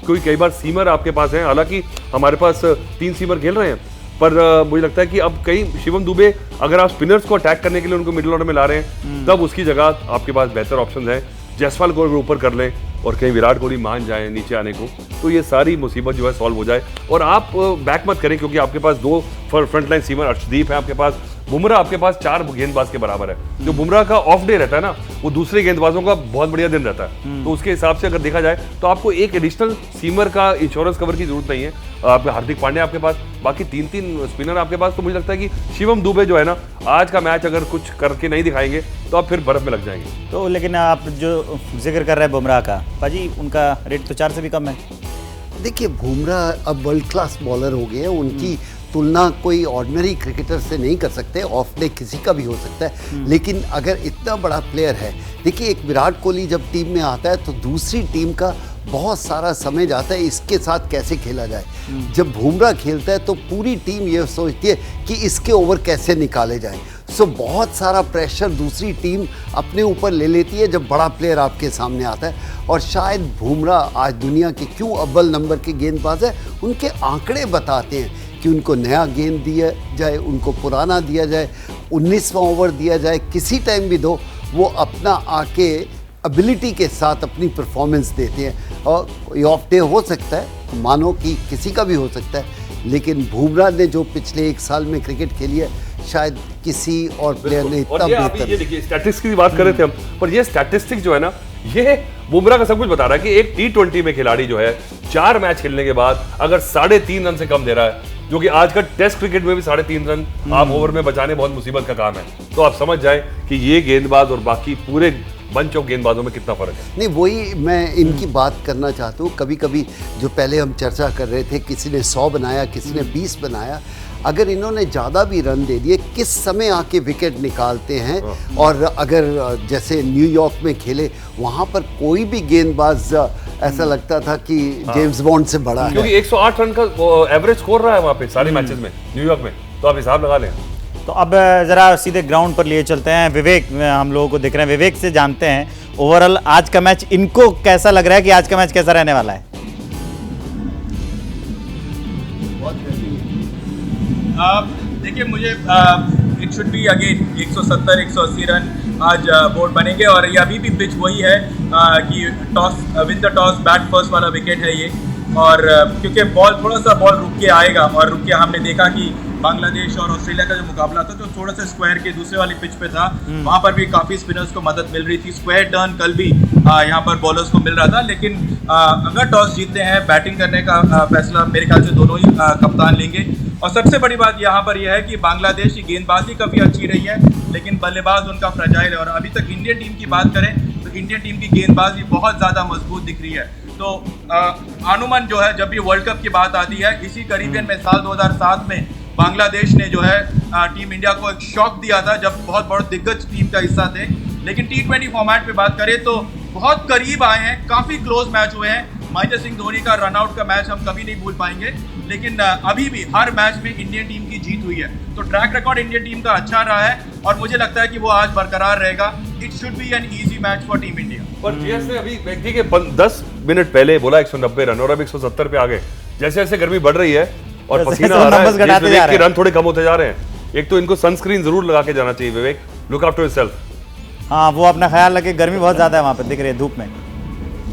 कोई कई बार सीमर आपके पास है, हालांकि हमारे पास 3 सीमर खेल रहे हैं, पर मुझे लगता है कि अब कहीं शिवम दुबे अगर आप स्पिनर्स को अटैक करने के लिए उनको मिडिल ऑर्डर में ला रहे हैं, तब उसकी जगह आपके पास बेहतर ऑप्शन है। जायसवाल को अगर ऊपर कर लें और कहीं विराट कोहली मान जाए नीचे आने को, तो ये सारी मुसीबत जो है सॉल्व हो जाए। और आप बैक मत करें, क्योंकि आपके पास 2 फ्रंट लाइन सीमर, अर्शदीप है आपके पास, बुमराह आपके पास 4 गेंदबाज के बराबर है। जो बुमराह का ऑफ डे रहता है ना, वो दूसरे गेंदबाजों का बहुत बढ़िया दिन रहता है, तो उसके हिसाब से अगर देखा जाए तो आपको एक एडिशनल सीमर का इंश्योरेंस कवर की जरूरत नहीं है। आपके हार्दिक पांड्या आपके पास, बाकी 3-3 स्पिनर आपके पास, तो मुझे लगता है कि शिवम दुबे जो है ना, आज का मैच अगर कुछ करके नहीं दिखाएंगे तो आप फिर बर्फ में लग जाएंगे। तो लेकिन आप जो जिक्र कर रहे हैं बुमराह का, पाजी उनका रेट तो 4 से भी कम है। देखिए, बुमराह अब वर्ल्ड क्लास बॉलर हो गए हैं, उनकी तुलना कोई ऑर्डिनरी क्रिकेटर से नहीं कर सकते, ऑफ डे किसी का भी हो सकता है, लेकिन अगर इतना बड़ा प्लेयर है, देखिए एक विराट कोहली जब टीम में आता है तो दूसरी टीम का बहुत सारा समझ आता है इसके साथ कैसे खेला जाए। जब बुमराह खेलता है तो पूरी टीम ये सोचती है कि इसके ओवर कैसे निकाले जाएं। सो बहुत सारा प्रेशर दूसरी टीम अपने ऊपर ले लेती है जब बड़ा प्लेयर आपके सामने आता है। और शायद बुमराह आज दुनिया के क्यों अव्वल नंबर के गेंदबाज है, उनके आंकड़े बताते हैं कि उनको नया गेंद दिया जाए, उनको पुराना दिया जाए, 19वां ओवर दिया जाए, किसी टाइम भी दो, वो अपना आके एबिलिटी के साथ अपनी परफॉर्मेंस देते हैं। और कोई ऑफ डे हो सकता है, मानो कि किसी का भी हो सकता है, लेकिन बुमराह ने जो पिछले 1 साल में क्रिकेट खेली है शायद किसी और प्लेयर ने इतना बेहतर। ये देखिए स्टैटिस्टिक्स की बात कर रहे थे हम, पर ये स्टैटिस्टिक्स जो है ना, ये बुमराह का सब कुछ बता रहा है कि एक T20 में खिलाड़ी जो है 4 मैच खेलने के बाद अगर 3.5 रन से कम दे रहा है, जो कि आज का टेस्ट क्रिकेट में भी 3.5 रन आप ओवर में बचाने बहुत मुसीबत का काम है, तो आप समझ जाएं कि ये गेंदबाज और बाकी पूरे बंच ऑफ गेंदबाजों में कितना फर्क है। नहीं, वही मैं इनकी बात करना चाहता हूँ। कभी कभी जो पहले हम चर्चा कर रहे थे, किसी ने 100 बनाया, किसी ने 20 बनाया, अगर इन्होंने ज़्यादा भी रन दे दिए, किस समय आके विकेट निकालते हैं। और अगर जैसे न्यूयॉर्क में खेले, वहाँ पर कोई भी गेंदबाज ऐसा लगता था कि जेम्स बॉन्ड से बड़ा है, क्योंकि 108 रन का एवरेज स्कोर रहा है वहाँ पे सारे मैचेस में न्यूयॉर्क में, तो आप हिसाब लगा लें। तो अब जरा सीधे ग्राउंड पर लिए चलते हैं। विवेक हम लोगों को दिख रहे हैं, विवेक से जानते हैं ओवरऑल आज का मैच इनको कैसा लग रहा है, कि आज का मैच कैसा रहने वाला है। देखिए, मुझे it should be again 170-180 run आज बोर्ड बनेंगे। और ये अभी भी पिच वही है कि toss win the toss bat first वाला विकेट है ये। और क्योंकि थोड़ा सा बॉल रुक के आएगा, और रुक के हमने देखा कि बांग्लादेश और ऑस्ट्रेलिया का जो मुकाबला था तो थोड़ा सा स्क्वायर के दूसरे वाली पिच पे था, वहाँ पर भी काफ़ी स्पिनर्स को मदद मिल रही थी। स्क्वायर टर्न कल भी यहाँ पर बॉलर्स को मिल रहा था, लेकिन अगर टॉस जीतते हैं, बैटिंग करने का फैसला मेरे ख्याल से दोनों ही कप्तान लेंगे। और सबसे बड़ी बात यहाँ पर यह है कि बांग्लादेश की गेंदबाजी काफ़ी अच्छी रही है, लेकिन बल्लेबाज उनका फ्रजाइल है। और अभी तक इंडियन टीम की बात करें तो इंडियन टीम की गेंदबाजी बहुत ज़्यादा मजबूत दिख रही है। तो अनुमान जो है, जब भी वर्ल्ड कप की बात आती है, इसी करीबियन में साल 2007 में बांग्लादेश ने जो है टीम इंडिया को एक शॉक दिया था, जब बहुत बड़े दिग्गज टीम का हिस्सा थे। लेकिन T20 फॉर्मेट पे बात करें तो बहुत करीब आए हैं, काफ़ी क्लोज मैच हुए हैं। महेंद्र सिंह धोनी का रनआउट का मैच हम कभी नहीं भूल पाएंगे, लेकिन अभी भी हर मैच में इंडियन टीम की जीत हुई है। तो ट्रैक रिकॉर्ड इंडियन टीम का अच्छा रहा है, और मुझे लगता है कि वो आज बरकरार रहेगा। It should be an easy match for team India. पर जीएस ने अभी व्यक्ति के 10 मिनट पहले बोला 190 रन, और अब 170 पे आ गए। जैसे जैसे गर्मी बढ़ रही है और पसीना आ रहा है, विवेक के रन थोड़े कम होते जा रहे हैं। एक तो इनको सनस्क्रीन जरूर लगा के जाना चाहिए विवेक, लुक आफ्टर योरसेल्फ। हाँ, वो अपना ख्याल रखे, गर्मी बहुत ज़्यादा है वहाँ पर, दिख रही है धूप में।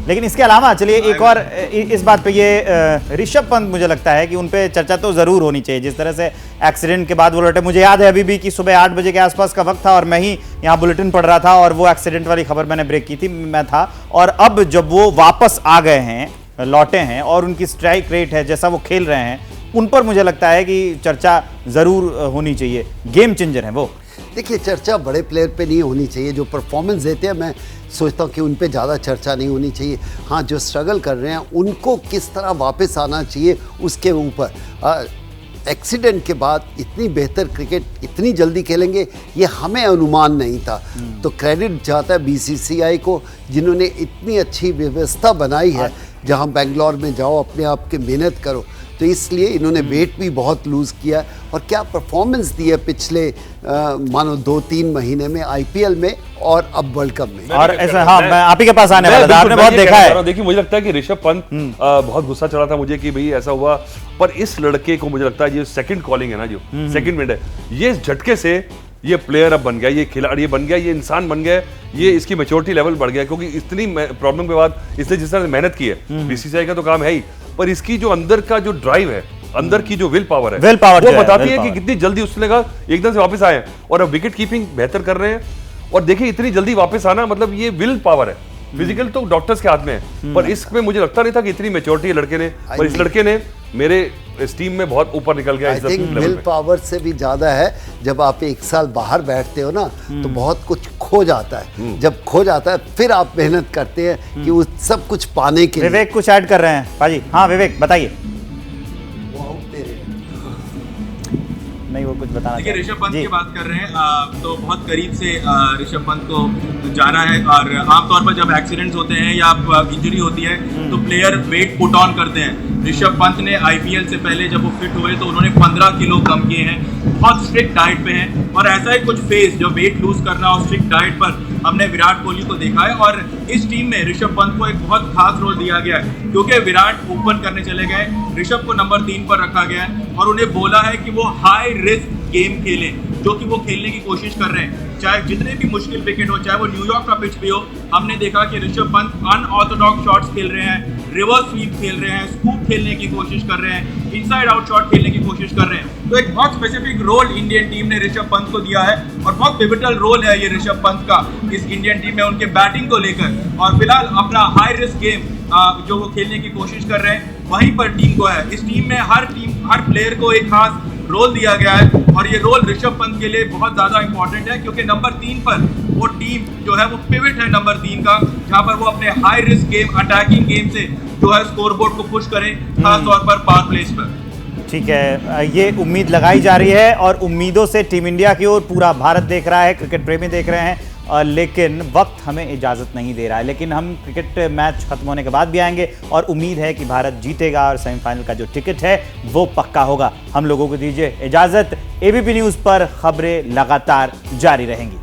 लेकिन इसके अलावा चलिए एक और इस बात पे, ये ऋषभ पंत मुझे लगता है कि उन पे चर्चा तो ज़रूर होनी चाहिए। जिस तरह से एक्सीडेंट के बाद वो लौटे, मुझे याद है अभी भी कि सुबह 8 बजे के आसपास का वक्त था और मैं ही यहाँ बुलेटिन पढ़ रहा था, और वो एक्सीडेंट वाली खबर मैंने ब्रेक की थी, मैं था। और अब जब वो वापस आ गए हैं, लौटे हैं, और उनकी स्ट्राइक रेट है, जैसा वो खेल रहे हैं, उन पर मुझे लगता है कि चर्चा ज़रूर होनी चाहिए। गेम चेंजर हैं वो। देखिए, चर्चा बड़े प्लेयर पे नहीं होनी चाहिए, जो परफॉर्मेंस देते हैं मैं सोचता हूँ कि उन पे ज़्यादा चर्चा नहीं होनी चाहिए। हाँ, जो स्ट्रगल कर रहे हैं उनको किस तरह वापस आना चाहिए उसके ऊपर। एक्सीडेंट के बाद इतनी बेहतर क्रिकेट इतनी जल्दी खेलेंगे ये हमें अनुमान नहीं था। तो क्रेडिट जाता है BCCI को, जिन्होंने इतनी अच्छी व्यवस्था बनाई है। जहाँ बेंगलोर में जाओ, अपने आप के मेहनत करो, तो इसलिए इन्होंने वेट भी बहुत लूज़ किया। और क्या परफॉर्मेंस दी है पिछले मानो 2-3 महीने में IPL में और अब वर्ल्ड कप में। और ऐसा, हाँ, मैं आप ही के पास आने वाला था, आपने बहुत देखा है। देखिए, मुझे लगता है कि ऋषभ पंत बहुत गुस्सा चला था मुझे कि भाई ऐसा हुआ, पर इस लड़के को मुझे लगता है ये सेकंड कॉलिंग है ना, जो सेकंड मिनट है, ये झटके से ये प्लेयर अब बन गया, ये खिलाड़ी बन गया, ये इंसान बन गया, ये इसकी मैच्योरिटी लेवल बढ़ गया। क्योंकि इतनी प्रॉब्लम के बाद इसने जिस तरह से मेहनत की है, BCCI का तो काम है ही, पर इसकी जो अंदर का जो ड्राइव है, अंदर की जो विल पावर है, वो बताती है कि कितनी जल्दी उसने कहा एकदम से वापस आए, और अब विकेट कीपिंग बेहतर कर रहे हैं। और देखिए, इतनी जल्दी वापस आना मतलब ये विल पावर है। फिजिकल तो डॉक्टर्स के हाथ में है, पर इसमें मुझे लगता नहीं था कि इतनी मैच्योरिटी लड़के ने, पर इस लड़के ने मेरे इस टीम में बहुत ऊपर निकल गया। आई थिंक विल पावर से भी ज्यादा है, जब आप 1 साल बाहर बैठते हो ना, तो बहुत कुछ खो जाता है। जब खो जाता है फिर आप मेहनत करते हैं कि उस सब कुछ पाने के लिए। विवेक कुछ ऐड कर रहे हैं पाजी। हाँ विवेक, बताइए। नहीं वो कुछ बताना देखिए चाहेंगे? ऋषभ पंत जी। की बात कर रहे हैं तो बहुत करीब से ऋषभ पंत को जाना है और आमतौर पर जब एक्सीडेंट्स होते हैं या इंजरी होती है तो प्लेयर वेट पुट ऑन करते हैं। ऋषभ पंत ने आईपीएल से पहले जब वो फिट हुए तो उन्होंने 15 किलो कम किए हैं, बहुत स्ट्रिक्ट डाइट पे हैं और ऐसा ही कुछ फेज जो वेट लूज करना और स्ट्रिक्ट डाइट पर हमने विराट कोहली को देखा है। और इस टीम में ऋषभ पंत को एक बहुत खास रोल दिया गया है क्योंकि विराट ओपन करने चले गए, ऋषभ को नंबर 3 पर रखा गया है और उन्हें बोला है कि वो हाई रिस्क गेम खेलें, जो कि वो खेलने की कोशिश कर रहे हैं। चाहे जितने भी मुश्किल विकेट हो, चाहे वो न्यूयॉर्क का पिच भी हो, हमने देखा कि ऋषभ पंत अनऑर्थोडॉक्स शॉट्स खेल रहे हैं, रिवर्स स्वीप खेल रहे हैं, स्कूप खेलने की कोशिश कर रहे हैं, इनसाइड आउट शॉट खेलने की कोशिश कर रहे हैं। तो एक बहुत स्पेसिफिक रोल इंडियन टीम ने ऋषभ पंत को दिया है और बहुत पिवटल रोल है ये ऋषभ पंत का इस इंडियन टीम में उनके बैटिंग को लेकर। और फिलहाल अपना हाई रिस्क गेम जो वो खेलने की कोशिश कर रहे हैं वहीं पर टीम को है। इस टीम में हर प्लेयर को एक खास रोल दिया गया है और ये रोल ऋषभ पंत के लिए बहुत ज्यादा इंपॉर्टेंट है क्योंकि नंबर 3 पर वो टीम जो है वो पिवट है नंबर 3 का, जहां पर वो अपने high risk game, attacking game से जो है स्कोरबोर्ड को पुश करें, खास तौर पर पावर प्लेस पर। ठीक है, ये उम्मीद लगाई जा रही है और उम्मीदों से टीम इंडिया की ओर पूरा भारत देख रहा है, क्रिकेट प्रेमी देख रहे हैं, लेकिन वक्त हमें इजाज़त नहीं दे रहा है। लेकिन हम क्रिकेट मैच खत्म होने के बाद भी आएंगे और उम्मीद है कि भारत जीतेगा और सेमीफाइनल का जो टिकट है वो पक्का होगा। हम लोगों को दीजिए इजाज़त। एबीपी न्यूज़ पर खबरें लगातार जारी रहेंगी।